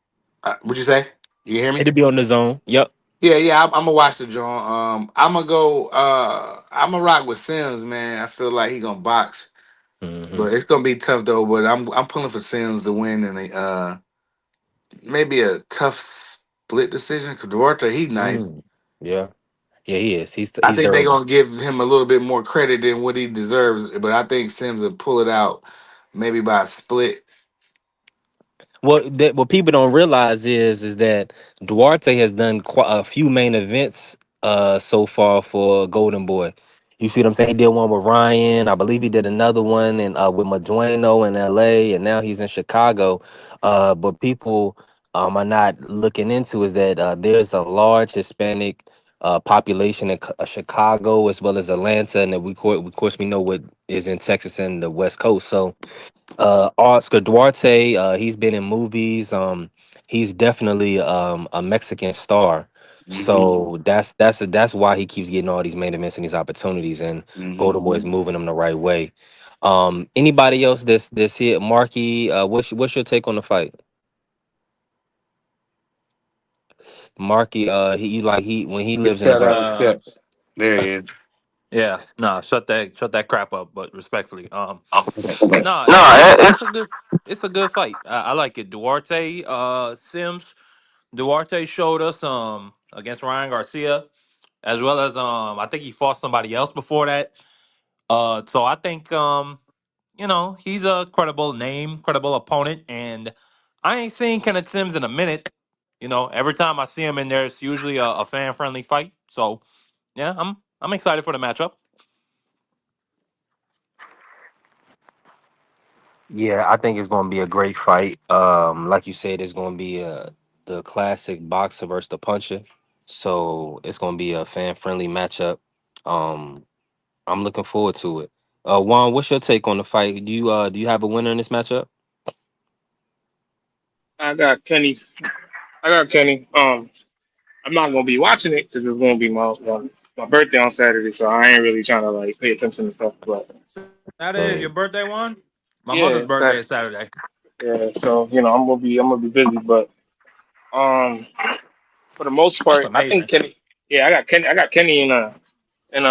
what'd you say? You hear me? It'll be on the zone. Yep. Yeah, yeah. I'm gonna watch the joint. I'm gonna go. I'm gonna rock with Sims, man. I feel like he gonna box, Mm-hmm. but it's gonna be tough though. But I'm pulling for Sims to win, and maybe a tough split decision. Cause Duarte, he nice. Mm. Yeah. Yeah, he is. I He's think they're durable. gonna give him a little bit more credit than what he deserves, but I think Sims will pull it out maybe by a split. What people don't realize is that Duarte has done quite a few main events so far for Golden Boy. You see what I'm saying? He did one with Ryan. I believe he did another one and with Madueno in LA, and now he's in Chicago. But people are not looking into is that there's a large Hispanic population in Chicago as well as Atlanta, and that of course we know what is in Texas and the West Coast. So Oscar Duarte, he's been in movies. He's definitely a Mexican star. Hmm. So that's why he keeps getting all these main events and these opportunities, and Hmm. Golden Boy is moving him the right way. Anybody else this here, Marky? What's your take on the fight, Marky? He like he when he Just lives in the fell back. down the Uh, steps. There he is. yeah, nah, shut that crap up. But respectfully, Okay. nah, No, it's a good fight. I like it. Duarte, Sims, Duarte showed us against Ryan Garcia, as well as I think he fought somebody else before that. So I think he's a credible name, credible opponent, and I ain't seen Kenneth Sims in a minute. Every time I see him in there, it's usually a fan friendly fight. So yeah, I'm excited for the matchup. Yeah, I think it's going to be a great fight. Like you said, it's going to be the classic boxer versus the puncher. So it's going to be a fan friendly matchup. Um, I'm looking forward to it. Juan, what's your take on the fight? Do you have a winner in this matchup? I got Kenny. I got Kenny. I'm not gonna be watching it because it's gonna be my birthday on Saturday, so I ain't really trying to like pay attention to stuff. But Saturday is your Hey, birthday one. My mother's yeah, birthday is Saturday. yeah. So I'm gonna be busy, but um, for the most That's part, I think amazing. Kenny. Yeah, I got Kenny. I got Kenny in a in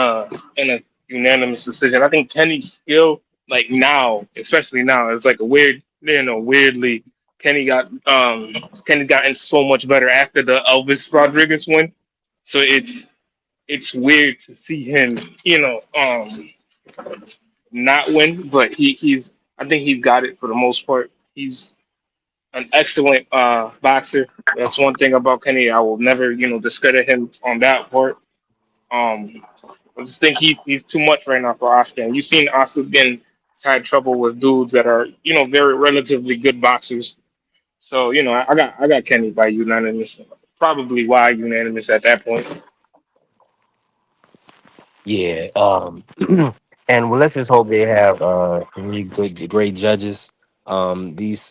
a unanimous decision. I think Kenny's skill, like now, especially now, it's like a weird, weirdly, Kenny got in so much better after the Elvis Rodriguez win. So it's weird to see him, not win, but he's I think he's got it for the most part. He's an excellent boxer. That's one thing about Kenny. I will never, discredit him on that part. Um, I just think he's too much right now for Oscar. And you've seen Oscar getting had trouble with dudes that are, very relatively good boxers. So, I got Kenny by unanimous. Probably why unanimous at that point. yeah. And well, let's just hope they have really good, great judges.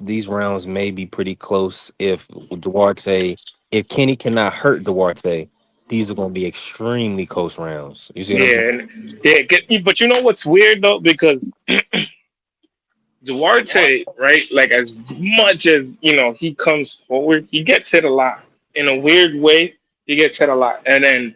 These rounds may be pretty close. If Kenny cannot hurt Duarte, these are going to be extremely close rounds. You see what I'm saying? Yeah, and yeah, but you know what's weird though, because Duarte, right? Like as much as he comes forward, he gets hit a lot. In a weird way, he gets hit a lot, and then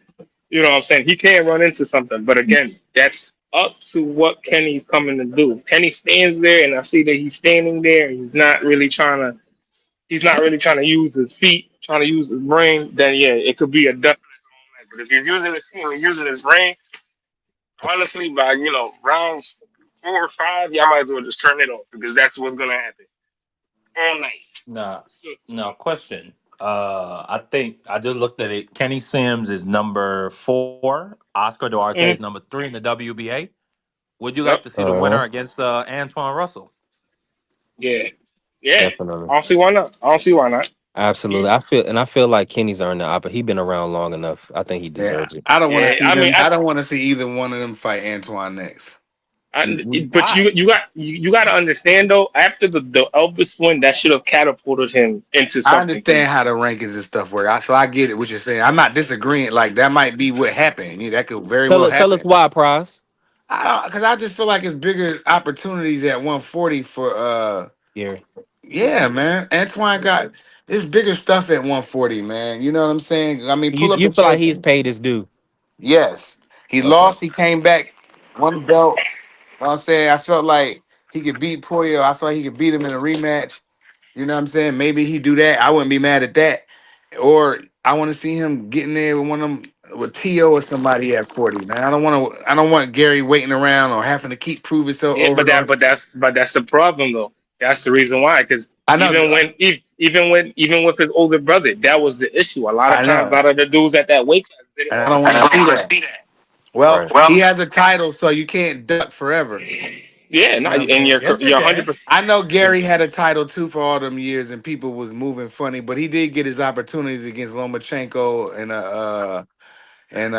what I'm saying, he can run into something. But again, that's up to what Kenny's coming to do. Kenny stands there, and I see that he's standing there. He's not really trying to use his feet, trying to use his brain. Then yeah, it could be a definite match. But if he's using his feet and using his brain, honestly, by rounds 4 or 5, y'all might as well just turn it off because that's what's gonna happen all night. Nah, no question. I think I just looked at it. Kenny Sims is number 4. Oscar Duarte is Mm, number 3 in the WBA. Would you like yep. to see the winner Uh-huh. against Antoine Russell? Yeah. Yeah. Definitely. I don't see why not. I don't see why not. Absolutely. I feel like Kenny's earned the opportunity. He been around long enough. I think he Yeah, deserves it. I don't want to Yeah. see I mean, them. I don't want to see either one of them fight Antoine next. but you Why? you got you got to understand though. After the Elvis win, that should have catapulted him into I something. understand Because how the rankings and stuff work. So I get it what you're saying. I'm not disagreeing. Like that might be what happened. Yeah, that could very well Tell us happen. why, Prize. I don't because I just feel like it's bigger opportunities at 140 for Gary. yeah, man. Antoine got it's bigger stuff at 140, man. You know what I'm saying? I mean, pull up You a feel like chart. he's paid his due. Yes. He Okay. lost, he came back, one belt. You know what I'm saying? I felt like he could beat Poyo. I felt like he could beat him in a rematch. You know what I'm saying? Maybe he do that. I wouldn't be mad at that. Or I want to see him getting there with one of them with T.O. or somebody at 40, man. I don't want Gary waiting around or having to keep proving so yeah, over and over. but that's the problem though. That's the reason why. Because I know even with his older brother, that was the issue. A lot of I times, a know. lot of the dudes at that weight class didn't And I want don't to want see to that. see that. Well, Right. he has a title, so you can't duck forever. Yeah, You no, know what I'm and saying? Yes, you you're can. 100%. I know Gary had a title too for all them years, and people was moving funny, but he did get his opportunities against Lomachenko and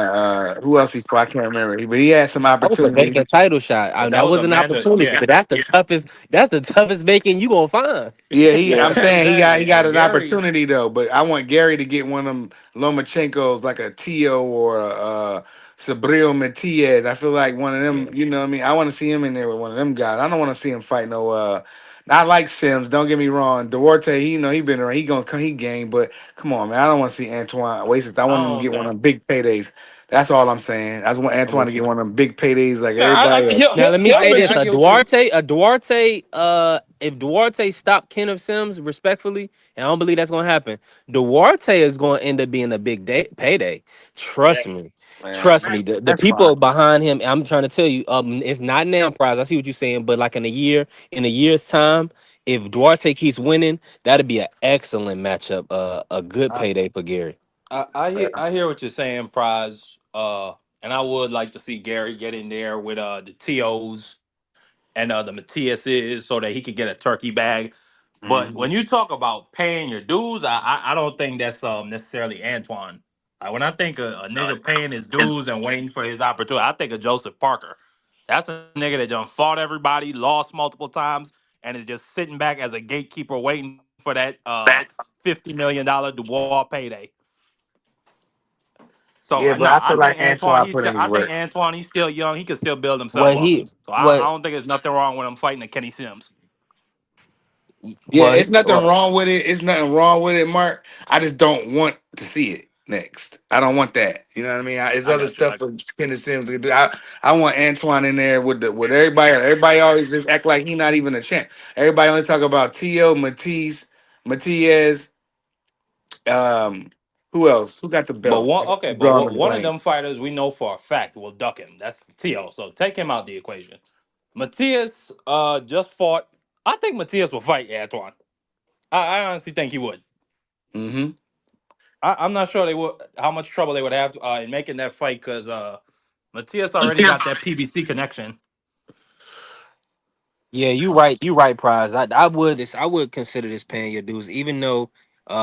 who else he fought? I can't remember. But he had some That was a opportunities. vacant title shot. I But mean, that that was was a an mandate. opportunity, Yeah, but that's the toughest vacant you gonna find. Yeah, I'm Yeah, saying he exactly. got And an Gary, opportunity though, but I want Gary to get one of them Lomachenko's like a Tio or a Sabril Matias. I feel like one of them, yeah. you know what I mean? I want to see him in there with one of them guys. I don't want to see him fight no I like Sims, don't get me wrong. Duarte, he been around, he gonna come he game, but come on, man. I don't want to see Antoine waste. I I want him to don't get one of think. them big paydays. That's all I'm saying. I just want I'm Antoine to with get you. one of them big paydays like no, everybody else. Now let me he'll say this: I eventually. get what you. A Duarte, if Duarte stopped Kenneth Sims respectfully, and I don't believe that's gonna happen, Duarte is gonna end up being a big day payday. Yeah, Trust me, Man, trust me. The that's fine. people behind him, I'm trying to tell you, it's not now prize. I see what you're saying, but like in a year's time, if Duarte keeps winning, that'd be an excellent matchup. A good I, payday for Gary. I hear what you're saying, Prize. And I would like to see Gary get in there with the TOs and the Matiases so that he could get a turkey bag. But when Mhm. you talk about paying your dues, I don't think that's necessarily Antoine. When I think a nigga paying his dues and waiting for his opportunity, I think of Joseph Parker. That's a nigga that done fought everybody, lost multiple times, and is just sitting back as a gatekeeper waiting for that $50 million Dubois payday. So Yeah, but no, I feel like Antoine put in I his think work. Antoine he's still young. He can still build himself What up. he So I what don't think there's nothing wrong with him fighting a Kenny Sims. Yeah, what it's nothing what wrong with it. It's nothing wrong with it, Mark. I just don't want to see it next. I don't want that. You know what I mean? There's I other got you. stuff for Skinner Sims to do. I want Antoine in there with everybody. Everybody always just act like he not even a champ. Everybody only talk about Tio, Matisse, Matias. Um, who else? Who got the But belts? Drawing the one of blank. them fighters we know for a fact will duck him. That's Tio. So take him out the equation. Matias just fought. I think Matias will fight Antoine. I honestly think he would. Mm-hmm. I'm not sure they would how much trouble they would have in making that fight because Matias already got that PBC connection. Yeah, you right. You right, Prize. I would consider this paying your dues, even though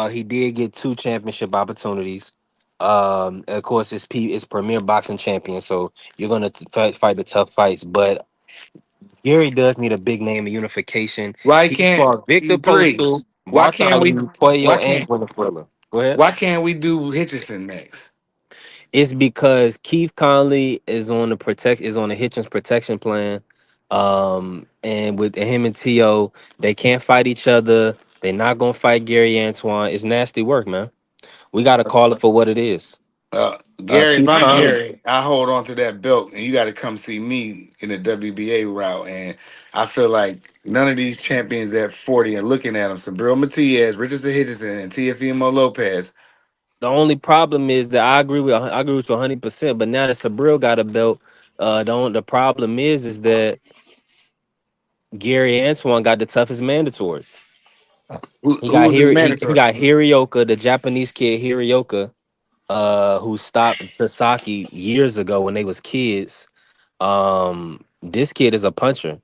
he did get two championship opportunities. Of course, it's premier boxing champion, so you're gonna fight the tough fights. But Gary does need a big name of unification. Why He can't fought Victor three? Postal, Why Mark can't Ali, we? Why Puello, and can't? Gwyneth Thriller. Go ahead. Why can't we do Hitchison next? It's because Keith Conley is on the Hitchens protection plan. And with him and T.O., they can't fight each other. They're not gonna fight Gary Antoine. It's nasty work, man. We gotta call it for what it is. Gary, if Keith I'm Conley. Gary, I hold on to that belt, and you got to come see me in the WBA route. And I feel like none of these champions at 40 and looking at them, Sabril Matias, Richardson Hitchison, and Teofimo Lopez. The only problem is that I agree with you 100%. But now that Sabril got a belt, the problem is that Gary Antoine got the toughest mandatory. Who was his He mandatory? got Hirioka, the Japanese kid Hirioka, who stopped Sasaki years ago when they was kids. This kid is a puncher.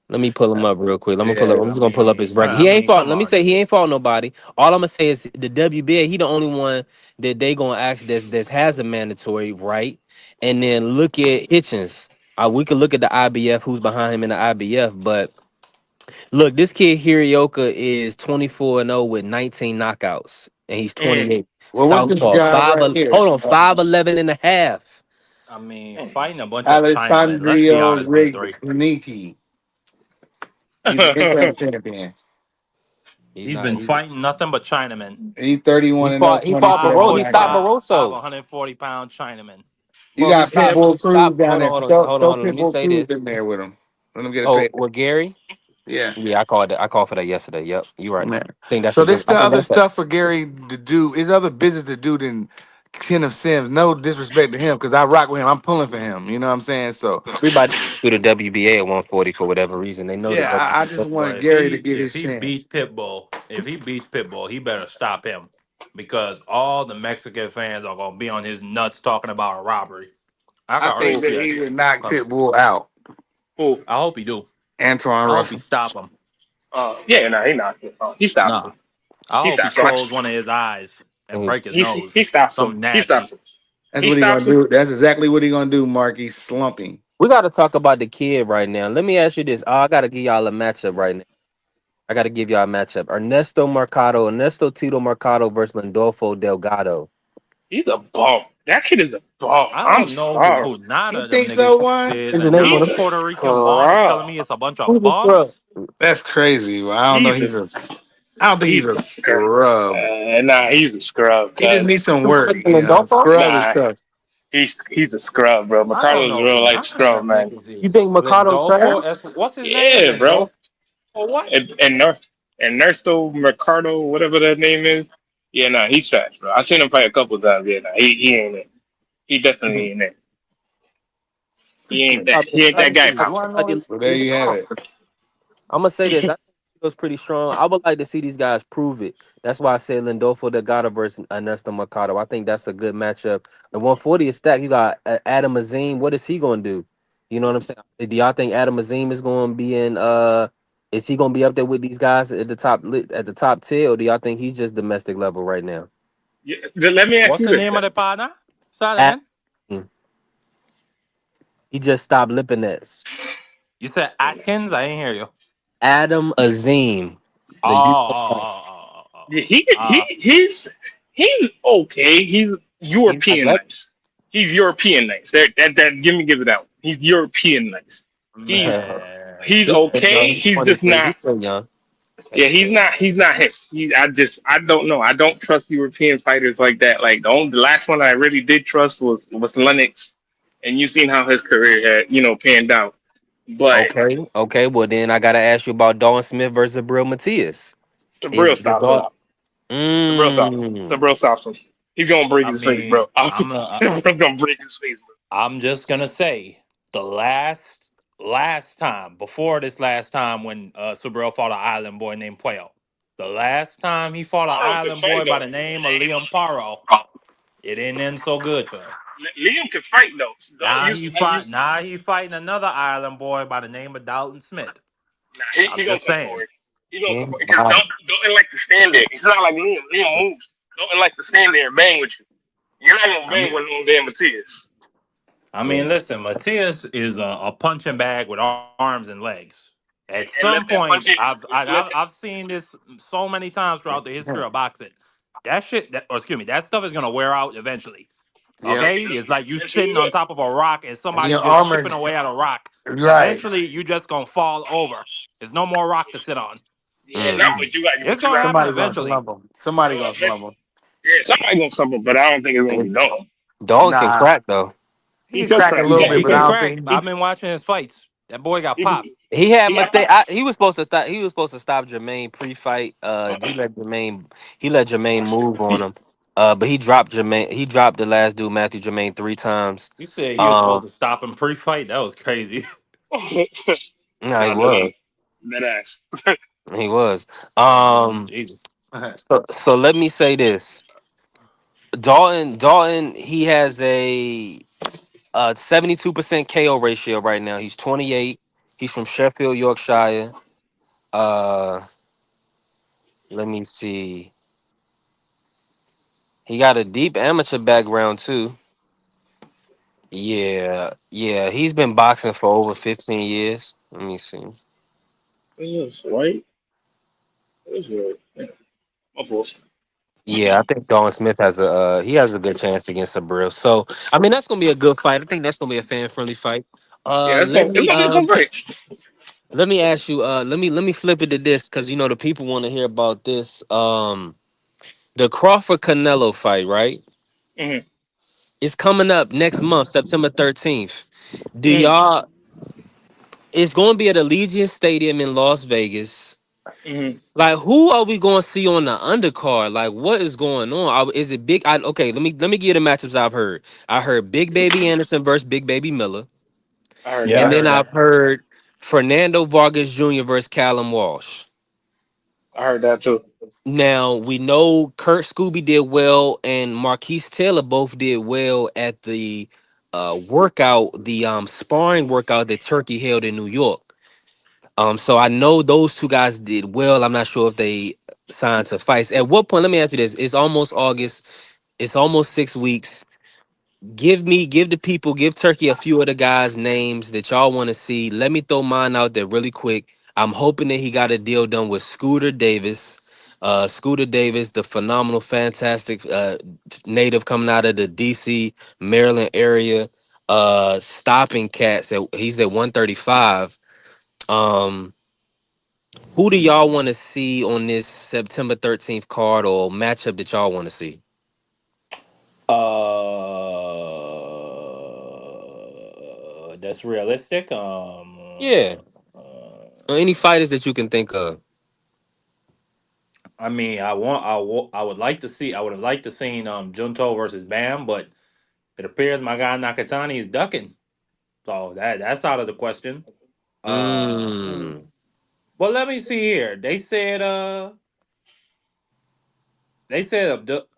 Let me pull him up real quick. Let me pull up. Yeah, I'm I just gonna pull up mean, his record. He I ain't mean, fought. come Let me on. say he ain't fought nobody. All I'm gonna say is the WBA. He the only one that they gonna ask that's has a mandatory right. And then look at Hitchens. We could look at the IBF. Who's behind him in the IBF? But look, this kid Hirioka is 24-0 with 19 knockouts, and he's Mm, 28. well, what's this Southpaw. guy right here? Hold on, 5'11 and a half. I mean, mm. fighting a bunch of Chinamen. Let's be Alessandro honest, D3. Rignicky. He's an interim champion. He's He's not. been fighting nothing but Chinamen. He's 31 and 0, He fought Baro. 27 He stopped knockouts. 5'5", Barroso. 140 pound Chinaman. You Bro, got he Pitbull Cruz stopped. down there. Hold on. Throw Let me Pitbull say Cruz this. in there with him. Let him get a Oh, pay. with Gary? Yeah. Yeah, I called it. I called for that yesterday. Yep, you're right. Yeah. I think that's a So good. this I the think other that's a. stuff for Gary to do. Is other business to do than Kenneth Sims. No disrespect to him because I rock with him. I'm pulling for him. You know what I'm saying? So Everybody do the WBA at 140 for whatever reason. They know the yeah, I WBA. just wanted But Gary to get if his he beats chance. Pitbull, he better stop him because all the Mexican fans are gonna be on his nuts talking about a robbery. I can I already think Who? see that that he shit would knock coming. Pitbull out. Who? I hope he do. Antoine I hope he Russell. stop him. Yeah, no, he knocked it. He stops Nah, him. I He hope he stops him. close one of his eyes and Mhm. break his nose. He stops him. Something He stops nasty. him. That's He what he gonna stops him. do. That's exactly what he gonna do, Mark. He's slumping. We got to talk about the kid right now. Let me ask you this. I got to give y'all a matchup right now. I got to give y'all a matchup. Ernesto Tito Mercado versus Landolfo Delgado. He's a bum. That kid is a bum. I I'm don't know sorry. who none You of them think so, niggas Juan? is, Is the and name now He's of the a Puerto Rican Juan is telling scrub. me it's a bunch of who's the scrub? bums. That's crazy. Well, I don't know. He's a I don't think he's he's a a scrub. scrub. Nah, he's a scrub. He just Cause needs some Who's work. You know, Landolfo? scrub is nah, tough. he's a scrub, bro. I don't Ricardo's know real who life none of scrub, them man. niggas You is. think Mercado's trash? Lindolfo, what's his name? Yeah, bro. Lindolfo what? And Ernesto Mercado, whatever that name is. Yeah, nah, he's trash, bro. I seen him fight a couple times. Yeah, nah, he ain't it. He definitely ain't it. He ain't that. He ain't that guy, pal. So there you have it. I'm gonna say this. I think it was pretty strong. I would like to see these guys prove it. That's why I said Lindolfo Delgado versus Ernesto Mercado. I think that's a good matchup. The 140 is stacked. You got Adam Azim. What is he gonna do? You know what I'm saying? Do y'all think Adam Azim is gonna be in? Is he gonna be up there with these guys at the top tier, or do y'all think he's just domestic level right now? Yeah, let me ask What's you the this. name of the partner? Say that Adam, again. he just stopped Lipinets. You said Atkins? I ain't hear you. Adam Azim, Oh, the Yeah, he's okay. He's he's European athletic. nice. He's European nice. That give it out. He's European nice. He's man. he's okay. Young, He's just 23. not. He's still young. Yeah, he's not him. I don't know. I don't trust European fighters like that. Like the last one I really did trust was Lennox, and you seen how his career had panned out. But Okay. Well, then I gotta ask you about Dalton Smith versus Brill Matias. Is Sabril the stops him. Dal? Sabril stops him. Mm. Sabril stops him. He's gonna break I his face, bro. mean, Sabril's gonna break his face, bro. I'm just gonna say the last time before this last time when Subriel fought an island boy named Puello. The last time he fought an Paro can island boy fight by though. the name of Liam Paro, it didn't end so good for him. Liam can fight though. So don't use. Now he fighting another island boy by the name of Dalton Smith. Nah, I'm he gonna just come saying. forward. He gonna come Mm, forward because wow. don't like to stand there. He's not like Liam. Liam moves. Don't like to stand there and bang with you. You're not gonna I bang mean, with no damn Matias. Yeah. listen, Matias is a punching bag with arms and legs. At some And let that point, punch it. Let I've seen this so many times throughout the history of boxing. That stuff is gonna wear out eventually. Yep. Okay, it's like you eventually sitting will. on top of a rock and And somebody's your just armor, chipping away at a rock. right? Eventually, you just gonna fall over. There's no more rock to sit on. Yeah, Mm. nah, but It's you gonna got happen Somebody gonna eventually. slump him. Somebody no gonna slump him. yeah, somebody gonna suffer, but I don't think it's gonna be And no. Dalton can Nah, crack though. he He can could crack a crack. little Yeah, bit, he but I can don't crack. think I've been watching his fights. That boy got he, popped. He had he got Mate. popped. He was supposed to. He was supposed to stop Jermaine pre-fight. He let Jermaine. He let Jermaine move on him. But he dropped Jermaine. He dropped the last dude, Matthew Jermaine, 3 times. He said he was Um, supposed to stop him pre-fight. That was crazy. no, he Nah, dead was. ass. Dead ass. He was. Mm, Um, Jesus. so let me say this. Dalton, he has a 72% KO ratio right now. He's 28. He's from Sheffield, Yorkshire. Uh, let me see. He got a deep amateur background too. Yeah, yeah. He's been boxing for over 15 years. Let me see. This is white. This is white. Yeah, my fault. Yeah, I think Dalton Smith has a he has a good chance against Sabril. So I mean that's gonna be a good fight. I think that's gonna be a fan friendly fight. Yeah, it's gonna be a good fight. Let me ask you let me flip it to this because you know the people want to hear about this. The Crawford Canelo fight, right? Mm-hmm. It's coming up next month, September 13th. Do Mm-hmm. y'all it's gonna be at Allegiant Stadium in Las Vegas. Mm-hmm. Like, who are we going to see on the undercard? Like, what is going on? Is it big? Okay, let me give you the matchups I've heard. I heard Big Baby Anderson versus Big Baby Miller, I heard that. I and Yeah. then heard that. I've heard Fernando Vargas Jr. versus Callum Walsh. I heard that too. Now we know Kurt Scooby did well, and Marquise Taylor both did well at the workout, the sparring workout that Turkey held in New York. So I know those two guys did well. I'm not sure if they signed to fights. At what point? Let me ask you this: it's almost August. It's almost 6 weeks. Give the people, give Turkey a few of the guys' names that y'all want to see. Let me throw mine out there really quick. I'm hoping that he got a deal done with Scooter Davis. Scooter Davis, the phenomenal, fantastic native coming out of the DC, Maryland area. Stopping cats. He's at 135. Um, who do y'all want to see on this September 13th card or matchup that y'all want to see? That's realistic. Yeah. Or any fighters that you can think of. I mean, I would like to see. I would have liked to seen Junto versus Bam, but it appears my guy Nakatani is ducking, so that's out of the question. Uh, Mm. well, let me see here. They said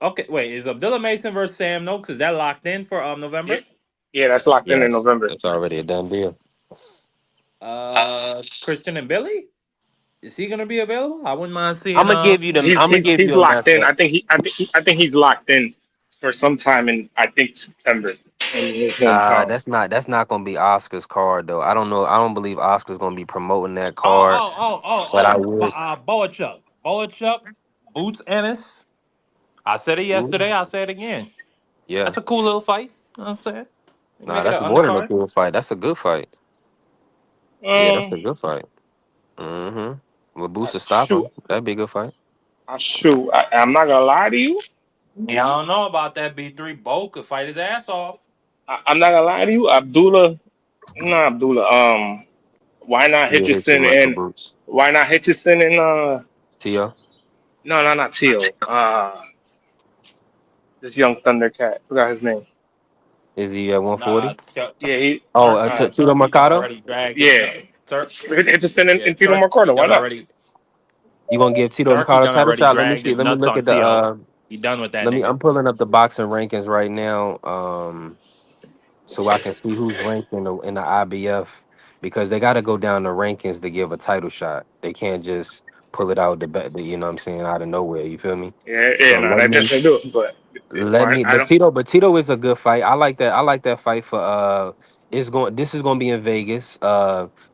okay. Wait, is Abdullah Mason versus Sam No? Because that locked in for Yeah, November. yeah, that's locked in Yes, November. that's already a done deal. Christian and Billy, is he gonna be available? I wouldn't mind I'm seeing gonna give you them. He's I'm gonna he's give he's you a locked in. matchup. I think he's locked in for some time in I think September in his hometown. That's not gonna be Oscar's card though. I don't know. I don't believe Oscar's gonna be promoting that Oh, card. oh, oh, oh, But I oh, wish. Boachuk. Boachuk, Boots Ennis. I said it Ooh, yesterday. I say it again. yeah. That's a cool little fight. You know what I'm saying? You Nah, make it that's an more than a undercard. cool fight. That's a good fight. Yeah, that's Um, a good fight. Mm-hmm. With I, Booster stop shoot, him, that'd be a good fight. I'm not gonna lie to you. Yeah, I don't know about that B3. Bo could fight his ass off. I'm not gonna lie to you. Abdullah, not Abdullah. Why not You hit too Hitchison much for and Boots. why not Hitchison and Tio, no, not Teal. This young Thundercat. Forgot his name. is he at Nah, 140? Yeah, he. Oh, Tito Turkey's Mercado. already dragged his Yeah, nut. Turk, Hitchison yeah, and Tito Turkey Mercado. Why done not? already. You gonna give Tito Turkey Mercado a done title already shot? Let me dragged see. his Let me nuts look on at the. T.O. He done with that Let me. nigga. I'm pulling up the boxing rankings right now. So I can see who's ranked in the IBF because they got to go down the rankings to give a title shot. They can't just pull it out you know what I'm saying, out of nowhere. You feel me? Yeah, yeah, So no, they definitely do. But I but don't. Tito is a good fight. I like that fight for this is going to be in Vegas.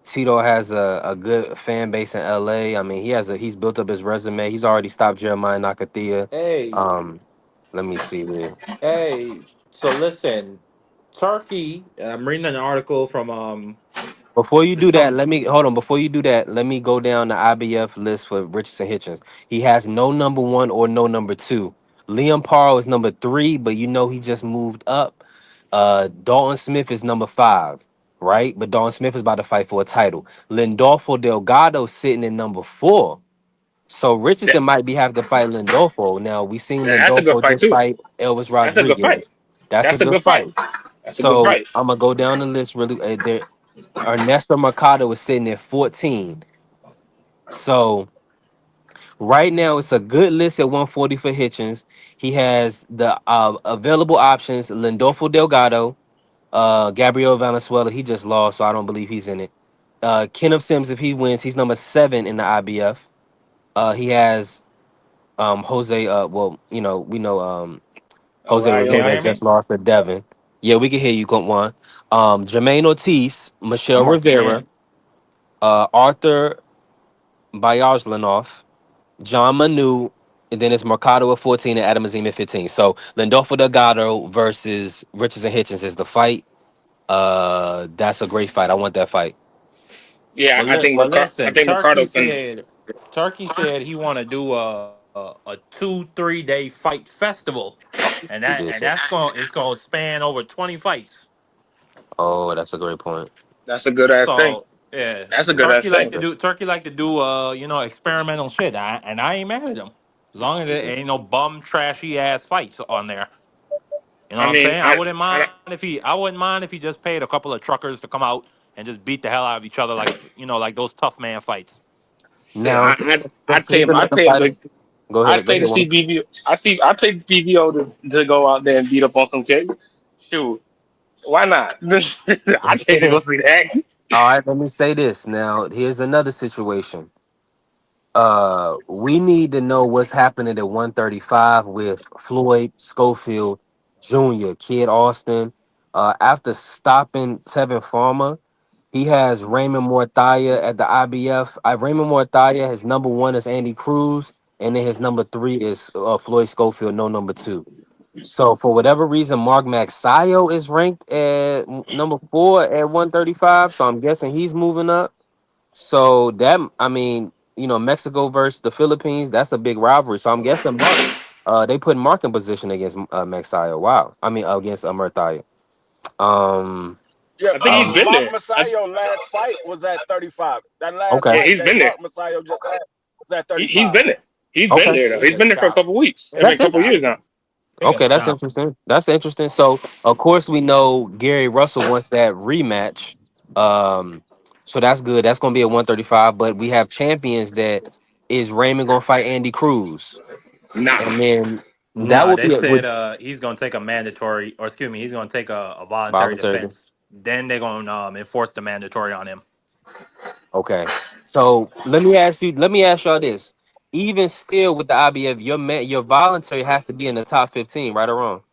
Tito has a good fan base in LA. I mean, he's built up his resume. He's already stopped Jeremiah Nakathia. Hey, Um let me see here. hey. So listen, Turkey. I'm reading an article from Before you do that, some. let me hold on. Before you do that, let me go down the IBF list for Richardson Hitchens. He has no number one or no number two. Liam Parr is number 3, but you know he just moved up. Dalton Smith is number 5, right? But Dalton Smith is about to fight for a title. Lindolfo Delgado sitting in number 4. So That, Richardson might be have to fight Lindolfo. Now we seen that's a good Lindolfo fight just too. fight Elvis That's a good fight. Rodriguez. That's a That's a good good fight. fight. That's a good So fight. I'm gonna go down the list really. There, Ernesto Mercado is sitting at 14. So right now it's a good list at 140 for Hitchens. He has the available options: Lindolfo Delgado, Gabriel Valenzuela. He just lost, so I don't believe he's in it. Kenneth Sims, if he wins, he's number 7 in the IBF. He has Jose. Well, you know we know Jose Can O'Reilly. y'all Ramirez hear me? just lost to Devin. Yeah, we can hear you, one. Jermaine Ortiz, Michelle Marky Rivera, Dan. Arthur Bayarslanoff, John Manu, and then it's Mercado at 14 and Adam Azim at 15. So Lindolfo Delgado versus Richardson Hitchens is the fight. That's a great fight. I want that fight. Yeah, Well, I think I listen. think Ricardo can. Turkey said he want to do a 2-3 day fight festival, He did say. it's going to span over 20 fights. Oh, that's a great point. That's a good ass thing. So yeah, That's a good ass thing. Turkey like to do experimental shit, and I ain't mad at him as long as there Yeah. ain't no bum trashy ass fights on there. You know I what I'm mean, saying? I wouldn't mind if he just paid a couple of truckers to come out and just beat the hell out of each other like like those tough man fights. shit, Now I'd pay here's him. another fighter. Go ahead. I'd Go pay to ahead. see One. BVO. I'd pay BVO to go out there and beat up on some kids. Shoot, why not? I'd pay to go see that. All right. Let me say this. Now here's another situation. We need to know what's happening at 135 with Floyd Schofield Jr., Kid Austin. After stopping Tevin Farmer, he has Raymond Morthaya at the IBF. Raymond Morthaya, his number 1 is Andy Cruz, and then his number 3 is Floyd Schofield, no number 2. So for whatever reason, Mark Maxio is ranked at number 4 at 135. So I'm guessing he's moving up. So that, I mean, Mexico versus the Philippines, that's a big rivalry. So I'm guessing Mark, they put Mark in position against Maxio. Wow. I mean, against Murthaia. Um, Yeah, I think he's been Mark there. Masayo last fight was at 35. That last okay. Yeah, fight he's that been there. Mark Masayo just had was at He's 35. been there. He's been Okay. there though. He He's can been there for a stop. couple weeks. He I mean, a can That's couple stop. years interesting. now. He can Okay, that's stop. interesting. That's interesting. So of course we know Gary Russell wants that rematch. Um, so that's good. That's gonna be at 135. But we have champions that is Raymond gonna fight Andy Cruz. Nah, And then that Nah, will they be a said with he's gonna take a mandatory, or excuse me, he's gonna take a voluntary voluntary. defense. Then they're gonna enforce the mandatory on him. Okay. So let me ask y'all this. Even still with the IBF, your voluntary has to be in the top 15, right or wrong?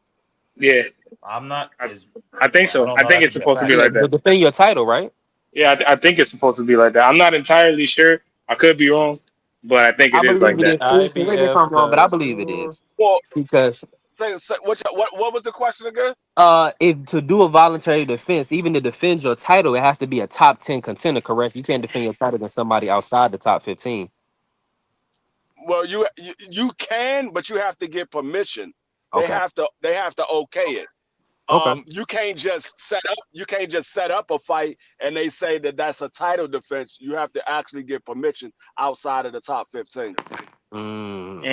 yeah, I'm not I, is I think I so. don't I know. think That it's could be a supposed to be fact. Yeah, like to that. defend your title, right? Yeah, I think it's supposed to be like that. I'm not entirely sure. I could be wrong, but I think I it is believe like it that. is too. Correct me if I'm IBF wrong, but I does. believe it is. Well, Because what was the question again? if to do a voluntary defense, even to defend your title, it has to be a top 10 contender, correct? You can't defend your title against somebody outside the top 15. Well, you can, but you have to get permission. Okay. They have to okay it. Okay. You can't just set up a fight and they say that that's a title defense. You have to actually get permission outside of the top 15.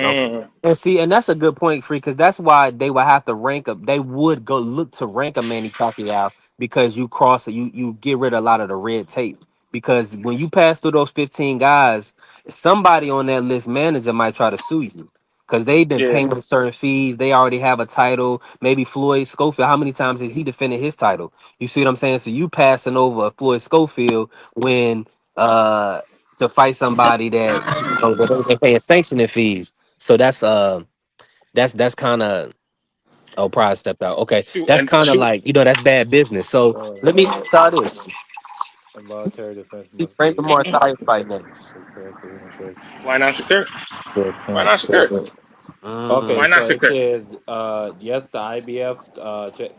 Okay. Mm. And see, and that's a good point, Free, because that's why they would have to rank up. They would go look to rank a Manny Pacquiao because you cross it, you get rid of a lot of the red tape. Because when you pass through those 15 guys, somebody on that list manager might try to sue you. Because they've been Yeah, paying them certain fees. They already have a title. Maybe Floyd Schofield. How many times has he defended his title? You see what I'm saying? So you passing over Floyd Schofield when to fight somebody that they're paying sanctioning fees. So that's kind of, oh, Pride stepped out. Okay, shoot, that's and kind of shoot. like that's bad business. So let me start this. Involuntary defense He's must Raymond be Martha's fight next. carefully interest. Why not Shakur? The Why not parents Shakur? present. Okay, Why Mm, not so it Shakur? says yes, the IBF.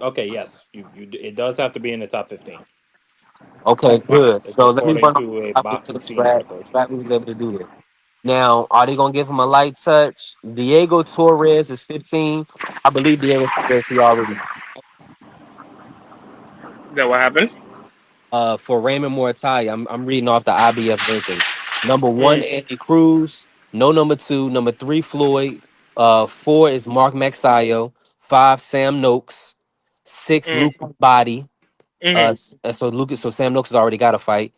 Okay, yes, it does have to be in the top 15. okay, Why? good. It's So let me according run. to a I'm boxing scene glad record. glad we was able to do that. Now, are they gonna give him a light touch? Diego Torres is 15. I believe Diego Torres he already Is that what happened? for Raymond Mortai. I'm reading off the IBF rankings. Number one, Mm, Andy Cruz. No number two. Number three, Floyd. Four is Mark Maxayo. Five, Sam Noakes. Six, mm, Luke Body. mm. So Lucas, so Sam Noakes has already got a fight.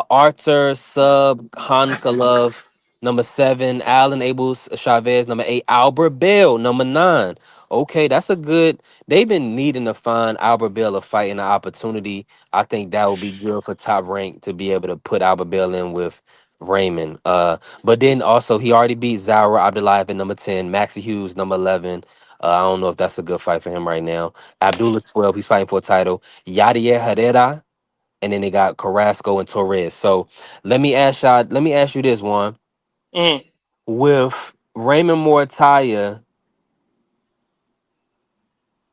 Arthur Sub Hankalov, number seven. Alan Abels Chavez, number eight. Albert Bell, number nine. Okay, that's a good. They've been needing to find Albert Bell a fight and an opportunity. I think that would be good for Top Rank to be able to put Albert Bell in with Raymond. But then also he already beat Zaira Abdullayev at number 10. Maxie Hughes, number 11. I don't know if that's a good fight for him right now. Abdullah 12, he's fighting for a title. Yadier Herrera, and then they got Carrasco and Torres. So let me ask you this one. Mm. With Raymond Mortaya,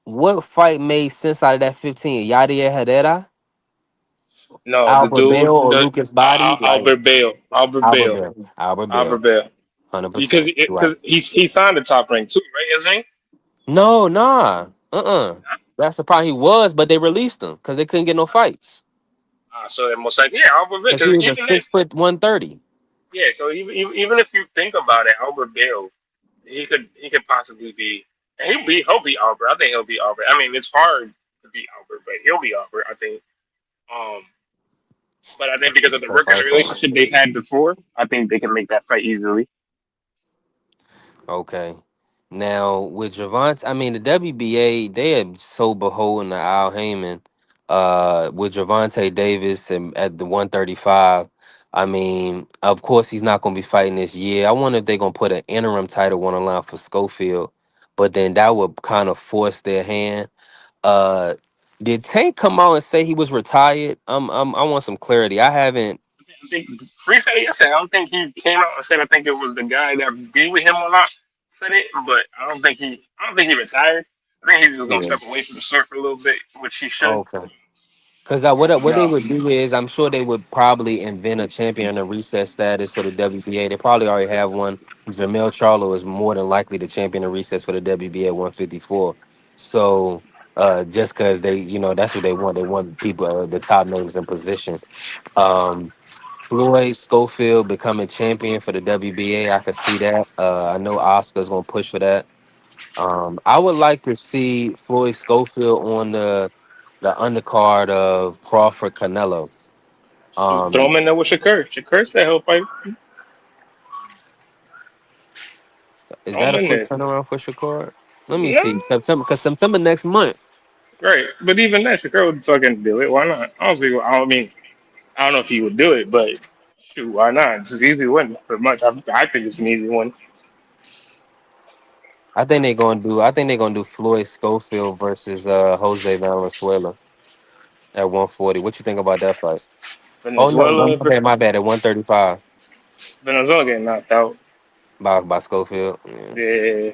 what fight made sense out of that 15? Yadier Herrera, No, the Albert Bell, dude, or the Lucas Body? Like Albert Bale, Albert Albert Bale, Bell. Albert Albert Bell. Bale. Because 100%. Right. because he signed the top rank too, right? Isn't he? No, nah. That's the problem. He was, but they released him because they couldn't get no fights. So it most likely, yeah, Albert Bale. Because he Because was a even if 6 foot 130. yeah, so even if you think about it, Albert Bale, he could possibly be, and he'll be Albert. I think he'll be Albert. I mean, it's hard to beat Albert, but he'll be Albert. I think. Um, but I think That's a because of the tough working fight for him. relationship they've had before, I think they can make that fight easily. Okay. Now with Javante, I mean the WBA, they are so beholden to Al Heyman. With Javante Davis and at the 135. I mean, of course he's not gonna be fighting this year. I wonder if they're gonna put an interim title on the line for Schofield, but then that would kind of force their hand. Uh did Tank come out and say he was retired? I want some clarity. I haven't. I think Free said it yesterday. I don't think he came out and said. I think it was the guy that be with him a lot said it, but I don't think he retired. I think he's just gonna Yeah. step away from the sport for a little bit, which he should. Okay. Because what they No, would do is, I'm sure they would probably invent a champion or reset status for the WBA. They probably already have one. Jamel Charlo is more than likely the champion of recess for the WBA at 154. So just because they, that's what they want. They want people, the top names in position. Um, Floyd Schofield becoming champion for the WBA. I could see that. I know Oscar's gonna push for that. I would like to see Floyd Schofield on the undercard of Crawford Canelo. shoot, throw Um, him in there with Shakur. Shakur said he'll fight. is Throw that him a in quick there. turnaround for Shakur? Let me No, see. September, because September next month. right. But even that, Shakur would fucking do it. Why not? I don't see. I mean, I don't know if he would do it, but shoot, why not? It's an easy win. Pretty much, I think it's an easy one. I think they're gonna do Floyd Schofield versus Jose Valenzuela at 140. What you think about that fight? Oh no, Venezuela, my bad. At 135 Venezuela getting knocked out. by Schofield. Yeah. Yeah,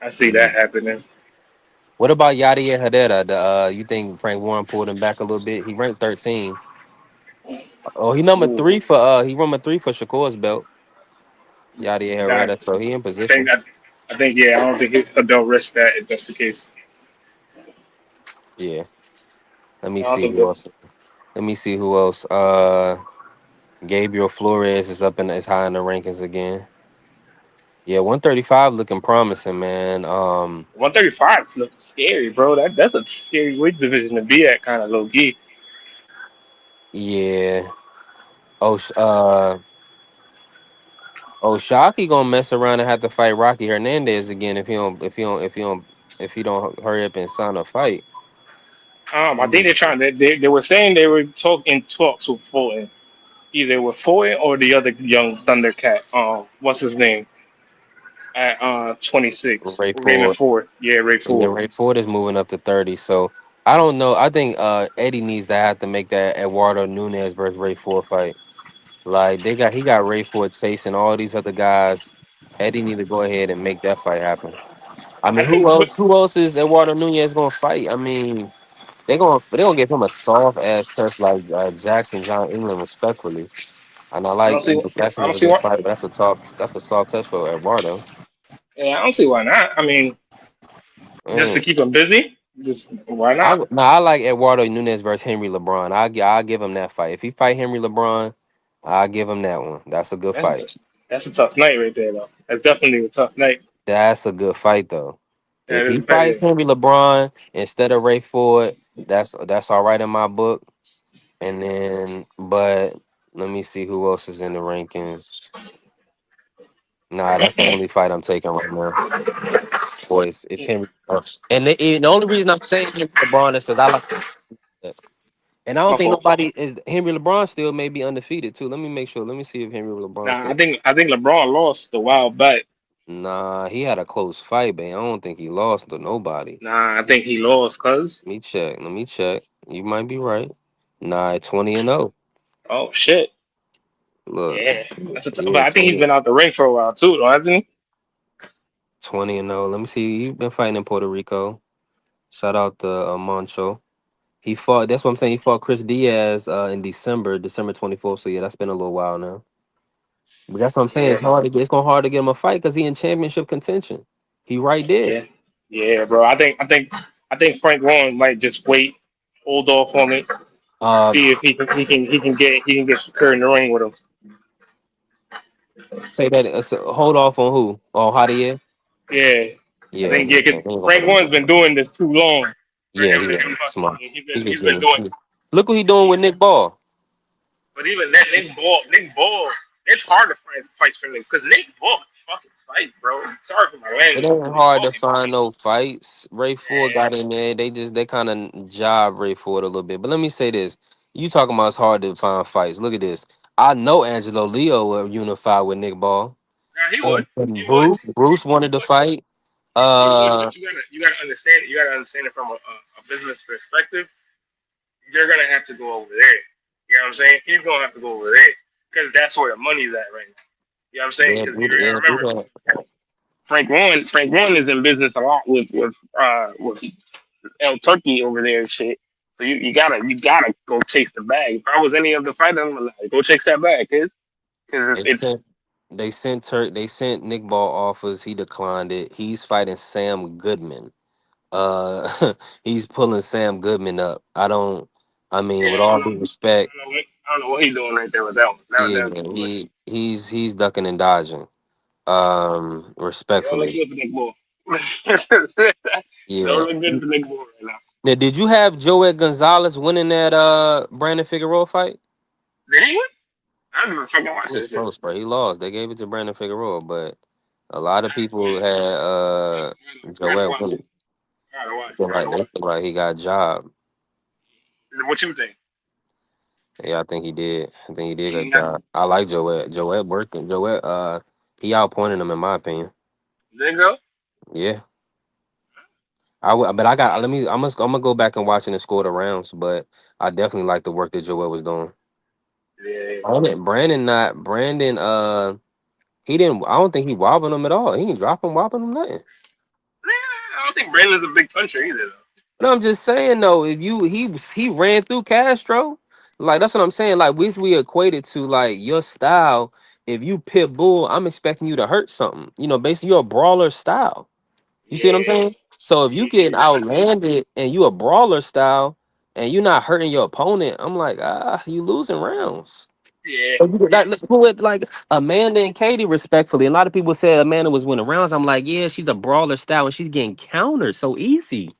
I see that Mm. happening. What about Yadier Herrera? You think Frank Warren pulled him back a little bit? He ranked 13. Oh, Ooh, he number three for Shakur's belt. Yadier that Herrera, so he in I think position. that I think yeah. I don't think they'll risk that if that's the case. Yeah. Let me I don't see think who they'll. else. Let me see who else. Gabriel Flores is up in is high in the rankings again. Yeah, 135 looking promising, man. 135 looks scary, bro. That's a scary weight division to be at, kind of low key. Yeah. Oh, Shockey gonna mess around and have to fight Rocky Hernandez again if he don't hurry up and sign a fight. I Let think me they're see. trying. They were saying they were in talks with Fulton, either with Fulton or the other young Thundercat. What's his name at 26? Ray Raymond Ford. Ford. Yeah, Ray Yeah, Ford. Ray Ford is moving up to 30. So I don't know. I think Eddie needs to have to make that Eduardo Nunez versus Ray Ford fight. Like he got Ray Ford chasing all these other guys. Eddie need to go ahead and make that fight happen. I I mean, think, but who else is Eduardo Nunez gonna fight? I mean, they gonna give him a soft ass test like Jackson John England, respectfully. And I I like don't see. Jackson I is don't a see good why. fighter, but that's a soft touch for Eduardo. Yeah, I don't see why not. I mean, just to Mm. keep him busy. Just why not? I like Eduardo Nunez versus Henry LeBron. I'll give him that fight. If he fight Henry LeBron, I'll give him that one. That's a good That's fight. that's a tough night right there, though. That's definitely a tough night. That's a good fight though. If That he is better. fights Henry LeBron instead of Ray Ford, that's all right in my book. And then, but let me see who else is in the rankings. Nah, that's the only fight I'm taking right now. Boys, it's Henry. And the only reason I'm saying Henry LeBron is because I like that. And I don't My think fault. nobody is Henry LeBron still may be undefeated too. Let me make sure. Let me see if Henry LeBron Nah, still. I think LeBron lost a while back. Nah, he had a close fight, but I don't think he lost to nobody. Nah, I think he lost, cuz. Let me check. Let me check. You might be right. Nah, 20-0. Oh shit. Look, Yeah, but yeah, I think he's 20, been out the ring for a while too, though, hasn't he? 20-0. Let me see. You've been fighting in Puerto Rico. Shout out to Moncho. He fought. That's what I'm saying. He fought Chris Diaz in December 24th. So yeah, that's been a little while now. But that's what I'm saying. Yeah, It's gonna hard to get him a fight because he in championship contention. He right there. yeah, yeah, bro. I think Frank Warren might just wait, hold off on it, Uh, see if he can get Shakur in the ring with him. say that. Hold off on who? Oh, Javier. Yeah, I Yeah, think yeah, he because ain't gonna put Frank him in Warren's that been fight. doing this too long for Yeah, him he to is be smart. fucking. He's He been could he's been get. doing. Look what he doing with Nick Ball. But even that Nick Ball, it's hard to find fights for Nick because Nick Ball can fucking fight, bro. Sorry for my It language, ain't but Nick hard Ball to can find fight. no fights. Ray Ford got in there. They kind of job Ray Ford a little bit. But let me say this: you talking about it's hard to find fights. Look at this. I know Angelo Leo will unify with Nick Ball. Now he would, And he would, Bruce wanted he to would, fight. he would. Uh, But you gotta understand it from a business perspective. You're gonna have to go over there. You know what I'm saying? He's gonna have to go over there because that's where the money's at right now. You know what I'm saying? yeah, Because you gotta do remember, that. Frank Warren is in business a lot with El Turkey over there and shit. So you gotta go chase the bag. If I was any of the fighters, I'm like, go chase that bag, because They it's sent they sent Nick Ball offers. He declined it. He's fighting Sam Goodman. He's pulling Sam Goodman up. I mean, yeah, with I all don't know. due respect, I don't know what he's doing right there with that one. yeah, That's bullshit. he's ducking and dodging. It don't look Respectfully, good for Nick Bull. yeah. Don't look good for Nick Bull right now. Now, did you have Joey Gonzalez winning that Brandon Figueroa fight? Did he win? I didn't even fucking It watch was this shit. close, bro. He lost. They gave it to Brandon Figueroa, but a lot of I people had gotta Joey watch it. winning. Gotta watch it. Feel Gotta like they watch feel like he got job. it. What you think? Yeah, I think he did. I think he did You a think that? job. I like Joey. Joey working. Joey, he outpointed him in my opinion. You think so? Yeah. But I got. Let me. I'm gonna go back and watch it and score the rounds. But I definitely like the work that Joel was doing. Yeah. Brandon. He didn't. I don't think he wobbling him at all. He ain't dropping, wobbling him nothing. I don't think Brandon's a big puncher either, though. No, I'm just saying though. If you he ran through Castro, like that's what I'm saying. Like we equated to like your style. If you pit bull, I'm expecting you to hurt something. You know, basically you're a brawler style. You see what I'm Yeah. saying? So if you getting outlanded and you a brawler style and you're not hurting your opponent, I'm like, you losing rounds. Yeah. Let's put it like Amanda and Katie, respectfully. A lot of people said Amanda was winning rounds. I'm like, yeah, she's a brawler style and she's getting countered so easy.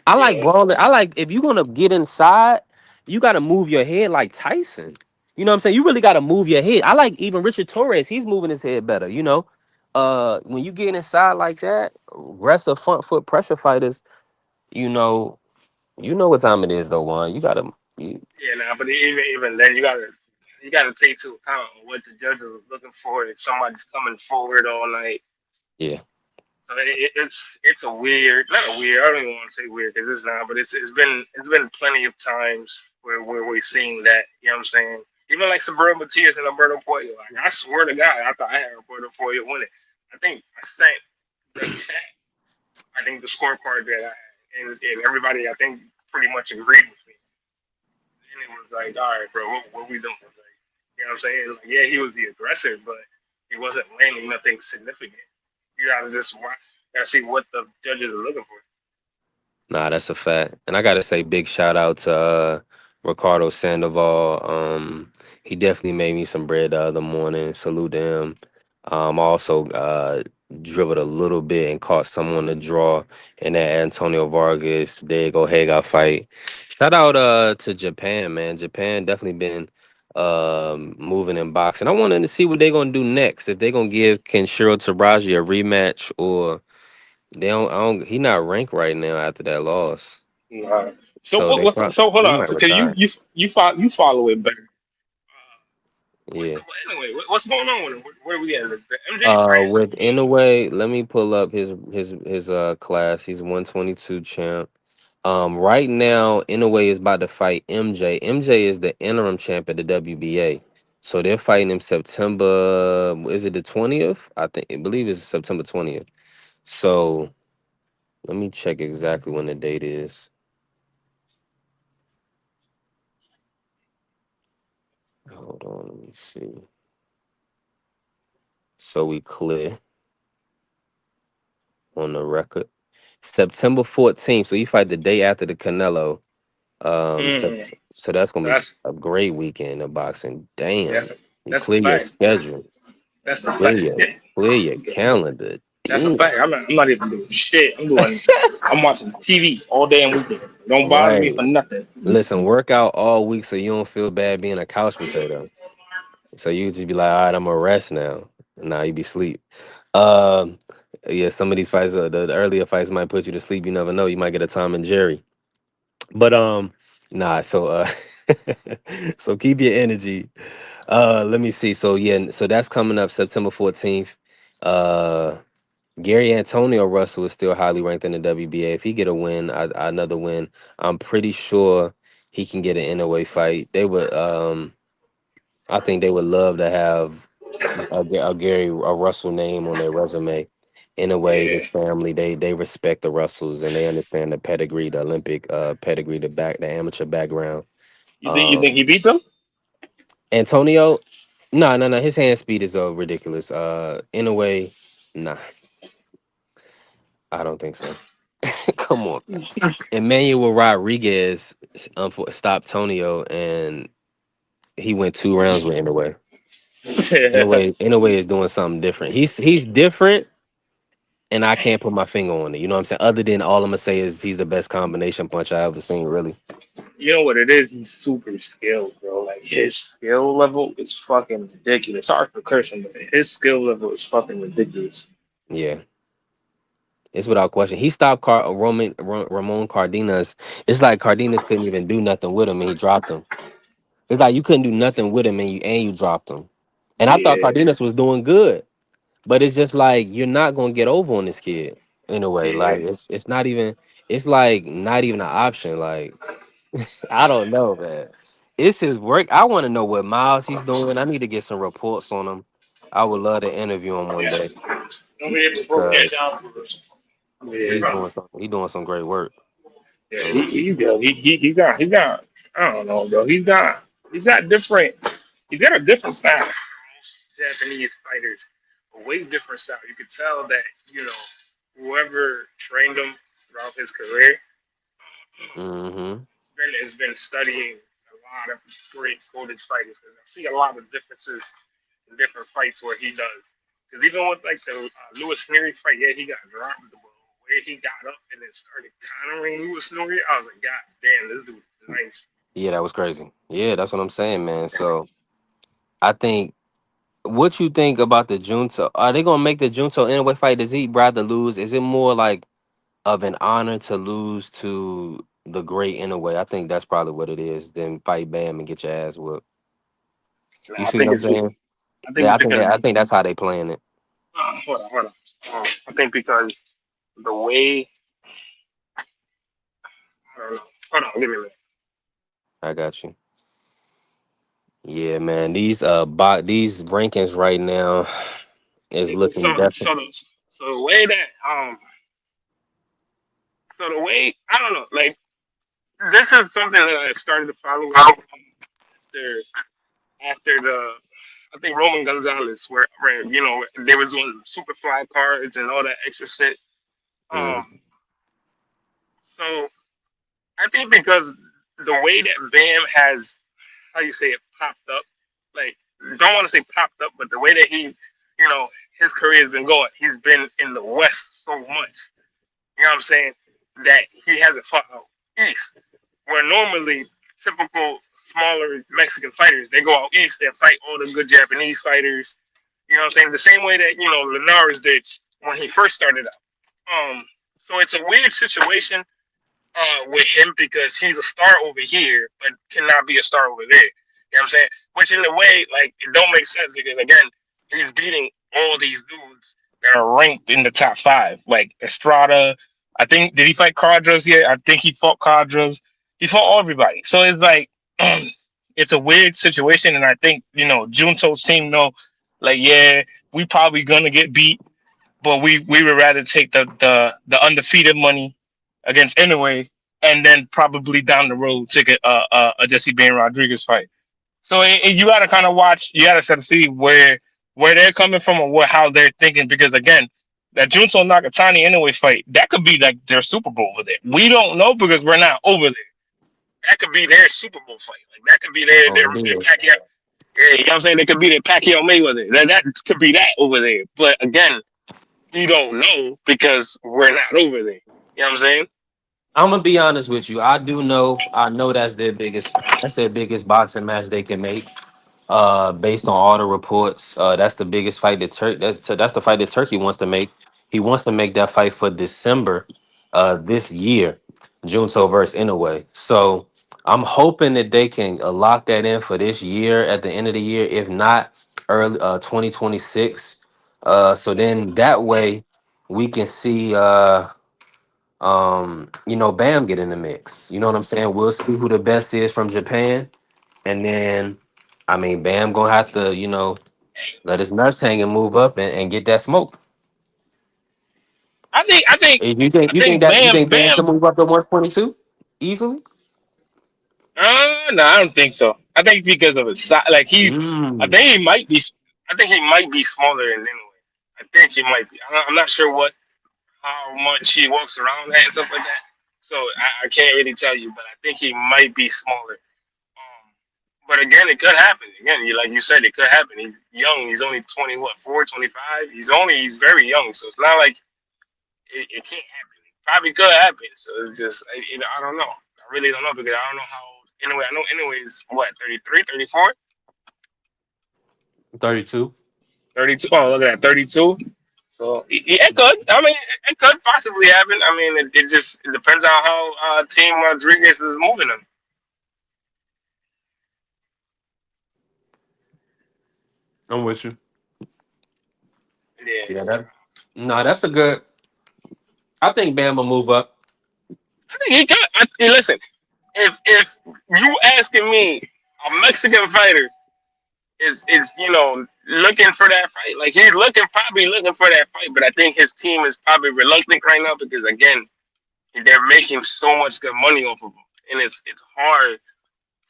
I like Yeah. brawler. I like if you're gonna get inside, you gotta move your head like Tyson. You know what I'm saying? You really gotta move your head. I like even Richard Torres, he's moving his head better, you know. When you get inside like that, aggressive front foot pressure fighters, you know, you know what time it is though, Juan. You, Yeah. Nah, but even then, you gotta take into account what the judges are looking for. If somebody's coming forward all night, yeah. I mean, it's a weird, not a weird. I don't even want to say weird because it's not, but it's been plenty of times where we've seen that. You know what I'm saying? Even like Sabrina Matias and Alberto Puello. Like I swear to God, I thought I had Alberto Puello winning. I sent the chat. I think the scorecard that I had, and everybody I think pretty much agreed with me. And it was like, all right, bro, what we doing? You know what I'm saying? Like, yeah, he was the aggressor, but he wasn't landing nothing significant. You gotta just watch, gotta see what the judges are looking for. Nah, that's a fact. And I gotta say big shout out to Ricardo Sandoval. He definitely made me some bread the other morning. Salute to him. Also dribbled a little bit and caught someone to draw in that Antonio Vargas Diego Haga fight. Shout out to Japan, man. Japan definitely been moving in boxing. I wanted to see what they're gonna do next. If they're gonna give Kenshiro Taraji a rematch or they don't, I don't. He not ranked right now after that loss, So so they probably so hold he on, might because retire. you follow it better. Yeah. Anyway? What's going on with him? Where are we at? The MJ fight? With Inoue, let me pull up his class. He's 122 champ. Right now, Inoue is about to fight MJ. MJ is the interim champ at the WBA. So they're fighting him September. Is it the 20th? I believe it's September 20th. So let me check exactly when the date is. Hold on, let me see. So we clear on the record. September 14th. So you fight the day after the Canelo. Mm, So that's gonna be that's a great weekend of boxing. Damn. that's You that's a clear your fact. schedule. That's a Clear fact. your clear your calendar. That's a Damn. fact. I'm not even doing shit. I'm watching TV all day and weekend. Don't bother me Right. for nothing. Listen, work out all week so you don't feel bad being a couch potato. So you just be like, all right, I'm gonna rest now. Nah, you be sleep. Um, yeah, some of these fights, the earlier fights might put you to sleep. You never know. You might get a Tom and Jerry. But nah. So so keep your energy. Let me see. So yeah, so that's coming up September 14th. Uh, Gary Antonio Russell is still highly ranked in the WBA. If he get a win, another win, I'm pretty sure he can get an NOA fight. They would I think they would love to have a Russell name on their resume. In a way, Yeah. his family they respect the Russells and they understand the pedigree, the Olympic pedigree, the amateur background. You Um, think he beat them? Antonio, no, no, no. His hand speed is ridiculous. In a way, nah, I don't think so. Come on, Emmanuel Rodriguez stopped Tonio, and he went 2 rounds with Inoue. Inoue is doing something different. He's different, and I can't put my finger on it. You know what I'm saying? Other than all I'm gonna say is he's the best combination puncher I ever seen. Really, You know what it is? He's super skilled, bro. Like his skill level is fucking ridiculous. Sorry for cursing, but his skill level is fucking ridiculous. yeah, it's without question. He stopped Ramon Cardenas. It's like Cardenas couldn't even do nothing with him, and he dropped him. It's like you couldn't do nothing with him, and you dropped him. And I thought Yeah, Cardenas was doing good, but it's just like you're not gonna get over on this kid in a way. yeah. Like it's not even. It's like not even an option. Like I don't know, man. It's his work. I want to know what Miles he's doing. I need to get some reports on him. I would love to interview him one day Nobody ever broke that because down for us. he's Yeah, doing something. He's doing some great work. yeah. Let me see. He's good. He got. I don't know, bro. He's got different. He's got a different style. Most Japanese fighters, a way different style. You could tell that whoever trained him throughout his career Mm-hmm. has been studying a lot of great footage fighters. Because I see a lot of differences in different fights where he does. Because even with like the Lewis Fury fight, yeah, he got dropped, but where he got up and then started countering Lewis Fury, I was like, God damn, this dude is nice. Yeah, that was crazy. Yeah, that's what I'm saying, man. So I think what you think about the Junto? Are they gonna make the Junto anyway fight? Does he rather lose? Is it more like of an honor to lose to the great in a way? I think that's probably what it is. Then fight Bam and get your ass whooped. You Nah, see what I'm saying? I think Yeah, it's because I think that's how they playing it. hold on. I think because the way I don't know. Hold on, give me a minute. I got you. Yeah, man. These rankings right now is So looking definitely. so the way that so the way I don't know, like this is something that I started to follow after after I think Roman Gonzalez, where they was doing super fly cards and all that extra shit. Mm. Um, so I think because the way that Bam has, how you say it, popped up, like don't want to say popped up, but the way that his career has been going, he's been in the West so much. You know what I'm saying? That he hasn't fought out East, where normally typical smaller Mexican fighters they go out East and fight all the good Japanese fighters. You know what I'm saying? The same way that Linares did when he first started out. So it's a weird situation with him because he's a star over here, but cannot be a star over there. You know what I'm saying? Which in a way, like, it don't make sense because again, he's beating all these dudes that are ranked in the top five, like Estrada. I think did he fight Cardras yet? I think he fought Cardras. He fought everybody. So it's like it's a weird situation, and I think Junto's team know, like, yeah, we probably gonna get beat, but we would rather take the undefeated money against anyway, and then probably down the road take a Jesse Ben Rodriguez fight. So you got to kind of watch. You got to sort of see where they're coming from or how they're thinking, because again, that Junto Nakatani anyway fight that could be like their Super Bowl over there. We don't know because we're not over there. That could be their Super Bowl fight. Like that could be their Oh, their, it their is. Pacquiao. Yeah, you know what I'm saying? They could be their Pacquiao Mayweather. That could be that over there. But again, we don't know because we're not over there. You know what I'm saying? I'm gonna be honest with you. I do know. I know That's their biggest boxing match they can make. Based on all the reports, that's the biggest fight that that's the fight that Turkey wants to make. He wants to make that fight for December, this year, Junto versus Inoue. So I'm hoping that they can lock that in for this year at the end of the year. If not, early 2026. So then that way we can see. Bam get in the mix. You know what I'm saying? We'll see who the best is from Japan, and then, I mean, Bam gonna have to, let his nuts hang and move up and get that smoke. I think I think You think I think you think Bam Bam. can move up to 122 easily? No, I don't think so. I think because of his size, like I Mm. think he might be. I think he might be smaller than anyway. I think he might be. I'm not sure how much he walks around at and stuff like that. So I can't really tell you, but I think he might be smaller. But again, it could happen. Again, like you said, it could happen. He's young. He's only 20, what, 4, 25. He's very young. So it's not like it can't happen. It probably could happen. So it's just, I don't know. I really don't know because I don't know how old. Anyway, I know anyways, what, 33, 34, 32. 32. Oh, look at that, 32. So it could. I mean, it could possibly happen. I mean, it depends on how Team Rodriguez is moving him. I'm with you. Yeah. Yeah, So that. No, that's a good. I think Bam will move up. I think he could. Listen, if you asking me, a Mexican fighter is looking for that fight. Like he's probably looking for that fight, but I think his team is probably reluctant right now because again, they're making so much good money off of him, and it's hard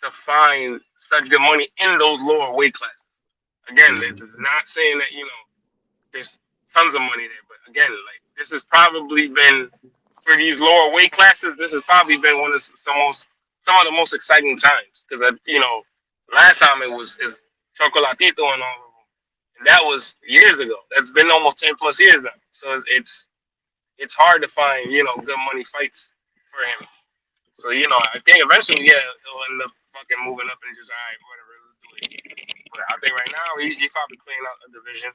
to find such good money in those lower weight classes. Again, Mhm. it's not saying that there's tons of money there, but again, like this has probably been for these lower weight classes. This has probably been one of some of the most exciting times because last time it was is Chocolatito and all of them, and that was years ago. That's been almost 10 plus years now. So it's hard to find good money fights for him. So I think eventually, yeah, he'll end up fucking moving up and just all right, whatever, let's do it. But I think right now he's probably cleaning out a division.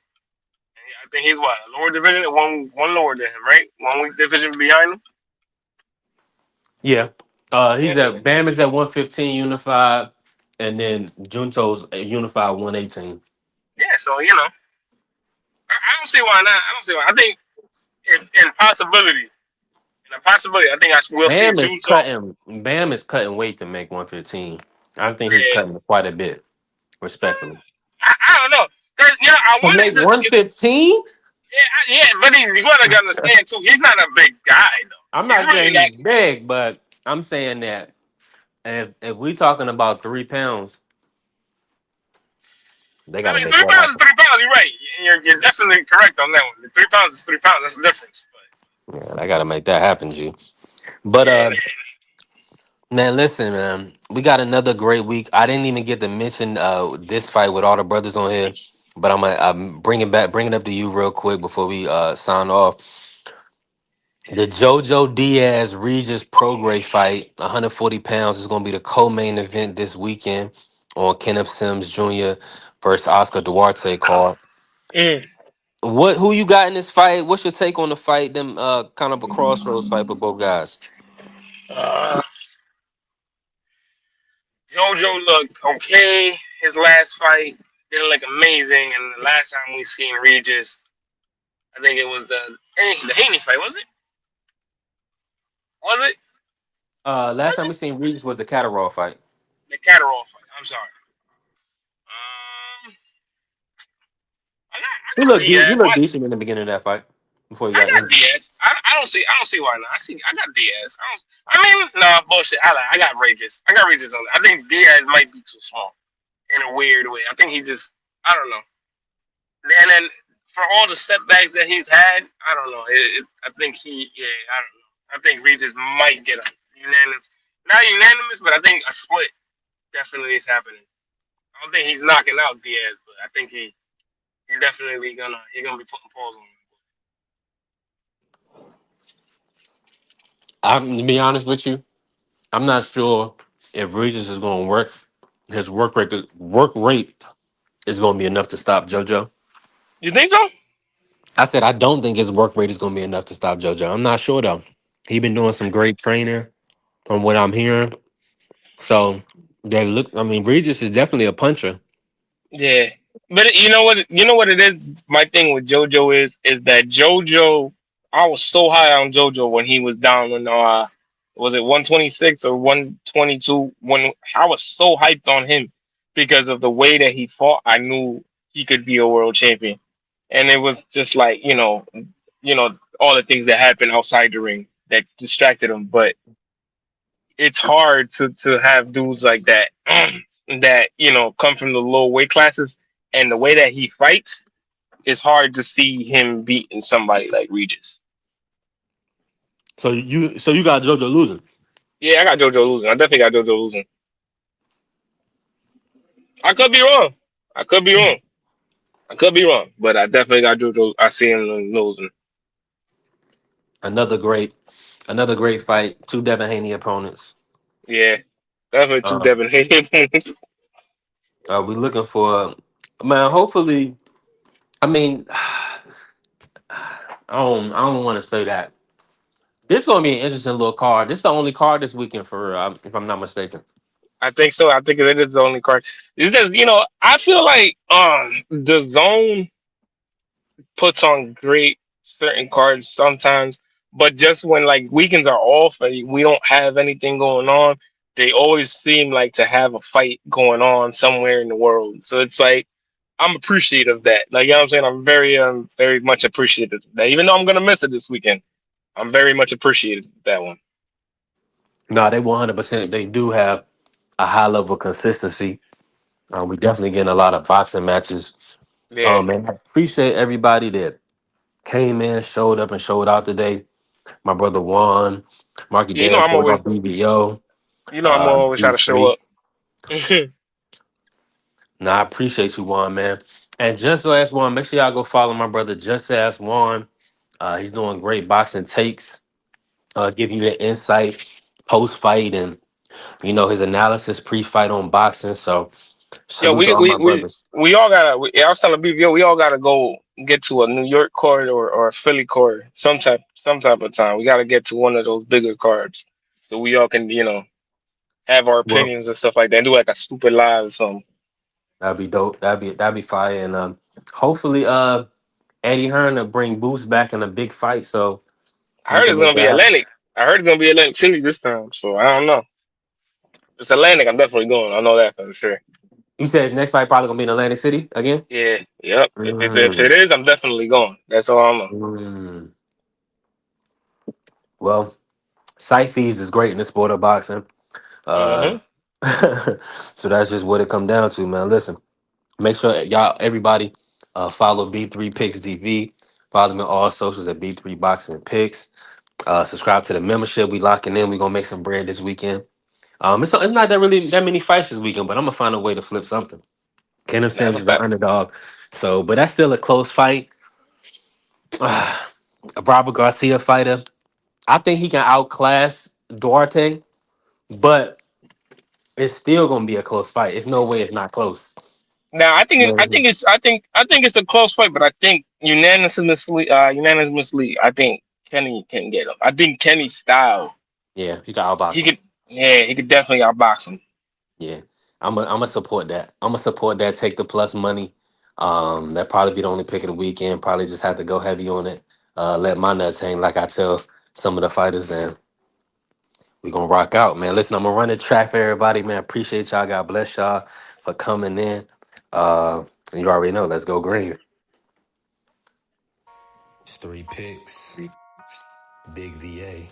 And I think he's what, a lower division, one lower than him, right? One week division behind him. Yeah. Yeah, He's so at Bam is at 115 unified, and then Junto's at unified 118. yeah, so I don't see why not. I don't see why. I think if in a possibility, I think I will see Junto. Bam is cutting weight to make 115. I think he's Yeah, cutting quite a bit, respectfully. I don't know. Cause I To make wanted to. 115? Yeah, but you gotta understand too. He's not a big guy I'm though. He's not really saying not. he's big, but I'm saying that if we talking about 3 pounds, They I got to mean, make three that pounds is happen. 3 pounds. You're right. You're definitely correct on that one. The 3 pounds is 3 pounds. That's the difference. But Yeah, they got to make that happen, G. But yeah, man, listen, man, we got another great week. I didn't even get to mention this fight with all the brothers on here, but I'm bringing up to you real quick before we sign off. The JoJo Diaz Regis Prograis fight, 140 pounds, is going to be the co-main event this weekend on Kenneth Sims Jr. versus Oscar Duarte card. mm. Who you got in this fight? What's your take on the fight? Them kind of a crossroads fight for both guys. uh, JoJo looked okay. His last fight didn't look amazing, and the last time we seen Regis, I think it was the Haney fight. Was it? Was it? Last time we seen Regis was the Catterall fight. The Catterall fight. I'm sorry. Um, I got He Diaz. looked decent in the beginning of that fight before he I got got injured. Diaz. I don't see why not. I got Diaz. I mean, no bullshit. I got Regis. I got Regis on. I think Diaz might be too small in a weird way. I think he just. I don't know. And then for all the setbacks that he's had, I don't know. I think he. Yeah, I don't know. I think Regis might get a unanimous. Not unanimous, but I think a split definitely is happening. I don't think he's knocking out Diaz, but I think he definitely gonna be putting paws on him. To be honest with you, I'm not sure if Regis is going to work. His work rate is going to be enough to stop JoJo. You think so? I said I don't think his work rate is going to be enough to stop JoJo. I'm not sure though. He been doing some great training from what I'm hearing. So they look. I mean, Regis is definitely a puncher. Yeah, but you know what? You know what it is. My thing with JoJo is that JoJo. I was so high on JoJo when he was down in was it 126 or 122? When I was so hyped on him because of the way that he fought, I knew he could be a world champion. And it was just like all the things that happened outside the ring that distracted him. But it's hard to have dudes like that that come from the low weight classes, and the way that he fights, it's hard to see him beating somebody like Regis. So you got JoJo losing. Yeah, I got JoJo losing. I definitely got JoJo losing. I could be wrong. I could be wrong. I could be wrong, but I definitely got JoJo. I see him losing. Another great, another great fight. Two Devin Haney opponents. Yeah, definitely two Um, Devin Haney. we looking for man. Hopefully, I mean, I don't want to say that. This gonna be an interesting little card. This is the only card this weekend for if I'm not mistaken. I think so. I think it is the only card. It's just I feel like the zone puts on great certain cards sometimes, but just when like weekends are off and we don't have anything going on, they always seem like to have a fight going on somewhere in the world. So it's like I'm appreciative of that. Like what I'm saying, I'm very much appreciative of that. Even though I'm gonna miss it this weekend, I'm very much appreciative of that one. No, they 100%. They do have a high level of consistency. We definitely getting a lot of boxing matches. Yeah. Man, I appreciate everybody that came in, showed up, and showed out today. My brother Juan, Marky Yeah, you know Dan, I'm Port always BBO, I'm always try D to show Free. up. Yeah, No, I appreciate you, Juan, man. And just ask Juan, make sure y'all go follow my brother. Just ask Juan. He's doing great boxing takes, giving you the insight post fight and his analysis pre fight on boxing. So salute to we all we my we brothers. we all gotta. I was telling BBO, we all gotta go get to a New York card or a Philly card some type of time. We gotta get to one of those bigger cards so we all can have our Well, opinions and stuff like that. And do like a stupid live or something. that'd be dope. That'd be fire. And hopefully Eddie Hearn to bring Boost back in a big fight so I we heard can it's make gonna be that happen. Atlantic. I heard it's gonna be Atlantic City this time. So I don't know. If it's Atlantic, I'm definitely going. I know that for sure. You said his next fight probably gonna be in Atlantic City again? Yeah. Yep. If Mm, it is, I'm definitely going. That's all I know. mm. Well, site fees is great in the sport of boxing. Uh, Hmm. so that's just what it come down to, man. Listen, Make sure y'all, everybody, follow B3 Picks DV. Follow me on all socials at B3 Boxing Picks. Subscribe to the membership. We locking in. We gonna make some bread this weekend. It's not that really that many fights this weekend, but I'm gonna find a way to flip something. Kenneth That's Sims a is the fact. underdog, so but that's still a close fight. A Robert Garcia fighter. I think he can outclass Duarte, but it's still gonna be a close fight. It's no way it's not close. Now You know what I mean? I think it's a close fight, but I think unanimously, I think Kenny can get him. I think Kenny's style, Yeah, he can outbox he him. could, yeah, he could definitely outbox him. Yeah, I'm gonna support that. I'm gonna support that. Take the plus money. That probably be the only pick of the weekend. Probably just have to go heavy on it. Let my nuts hang, like I tell some of the fighters. Then we gonna rock out, man. Listen, I'm gonna run the track for everybody, man. Appreciate y'all. God bless y'all for coming in. Uh, you already know. Let's go green. It's 3 picks. Big VA.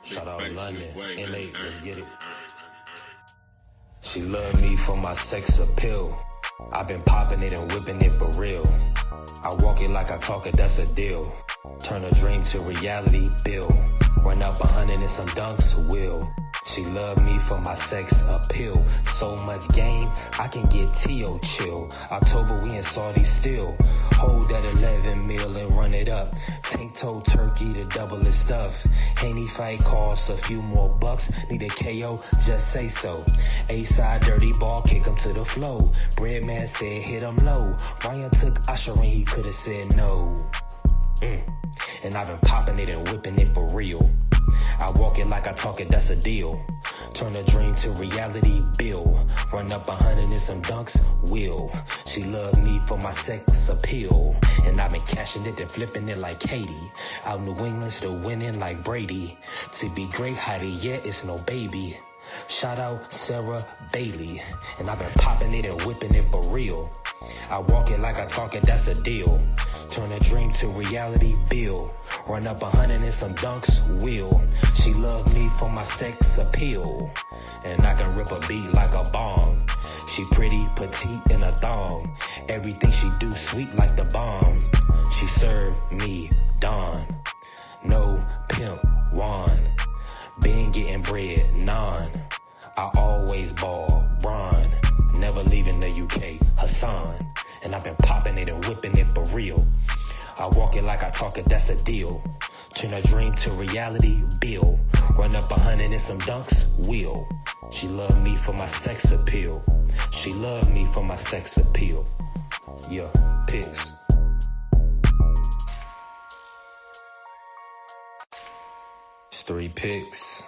Shout out London. LA. Let's get it. She love me for my sex appeal. I've been popping it and whipping it for real. I walk it like I talk it, that's a deal. Turn a dream to reality, bill. Run up 100 and some dunks, will. She love me for my sex appeal. So much game, I can get T.O. chill. October, we in Saudi still. Hold that 11 mil and run it up. Tank toe turkey to double his stuff. Haney fight costs a few more bucks. Need a KO, just say so. A-side dirty ball, kick him to the flow. Breadman said hit him low. Ryan took Usher and he could've said no. And I've been popping it and whipping it for real. I walk it like I talk it, that's a deal. Turn a dream to reality, bill. Run up 100 and some dunks, will. She love me for my sex appeal. And I've been cashing it and flipping it like Katie. Out New England, still winning like Brady. To be great, Heidi, yeah, it's no baby. Shout out Sarah Bailey. And I've been popping it and whipping it for real. I walk it like I talk it, that's a deal. Turn a dream to reality, bill. Run up 100 and some dunks, will. She love me for my sex appeal. And I can rip a beat like a bong. She pretty, petite, in a thong. Everything she do sweet like the bomb. She serve me Dawn. No pimp, Juan. Been getting bread, non. I always ball, Ron. Never leaving the UK, Hassan. And I've been popping it and whipping it for real. I walk it like I talk it, that's a deal. Turn a dream to reality, bill. Run up 100 and some dunks, will. She love me for my sex appeal. She love me for my sex appeal. Yeah, picks. It's 3 picks.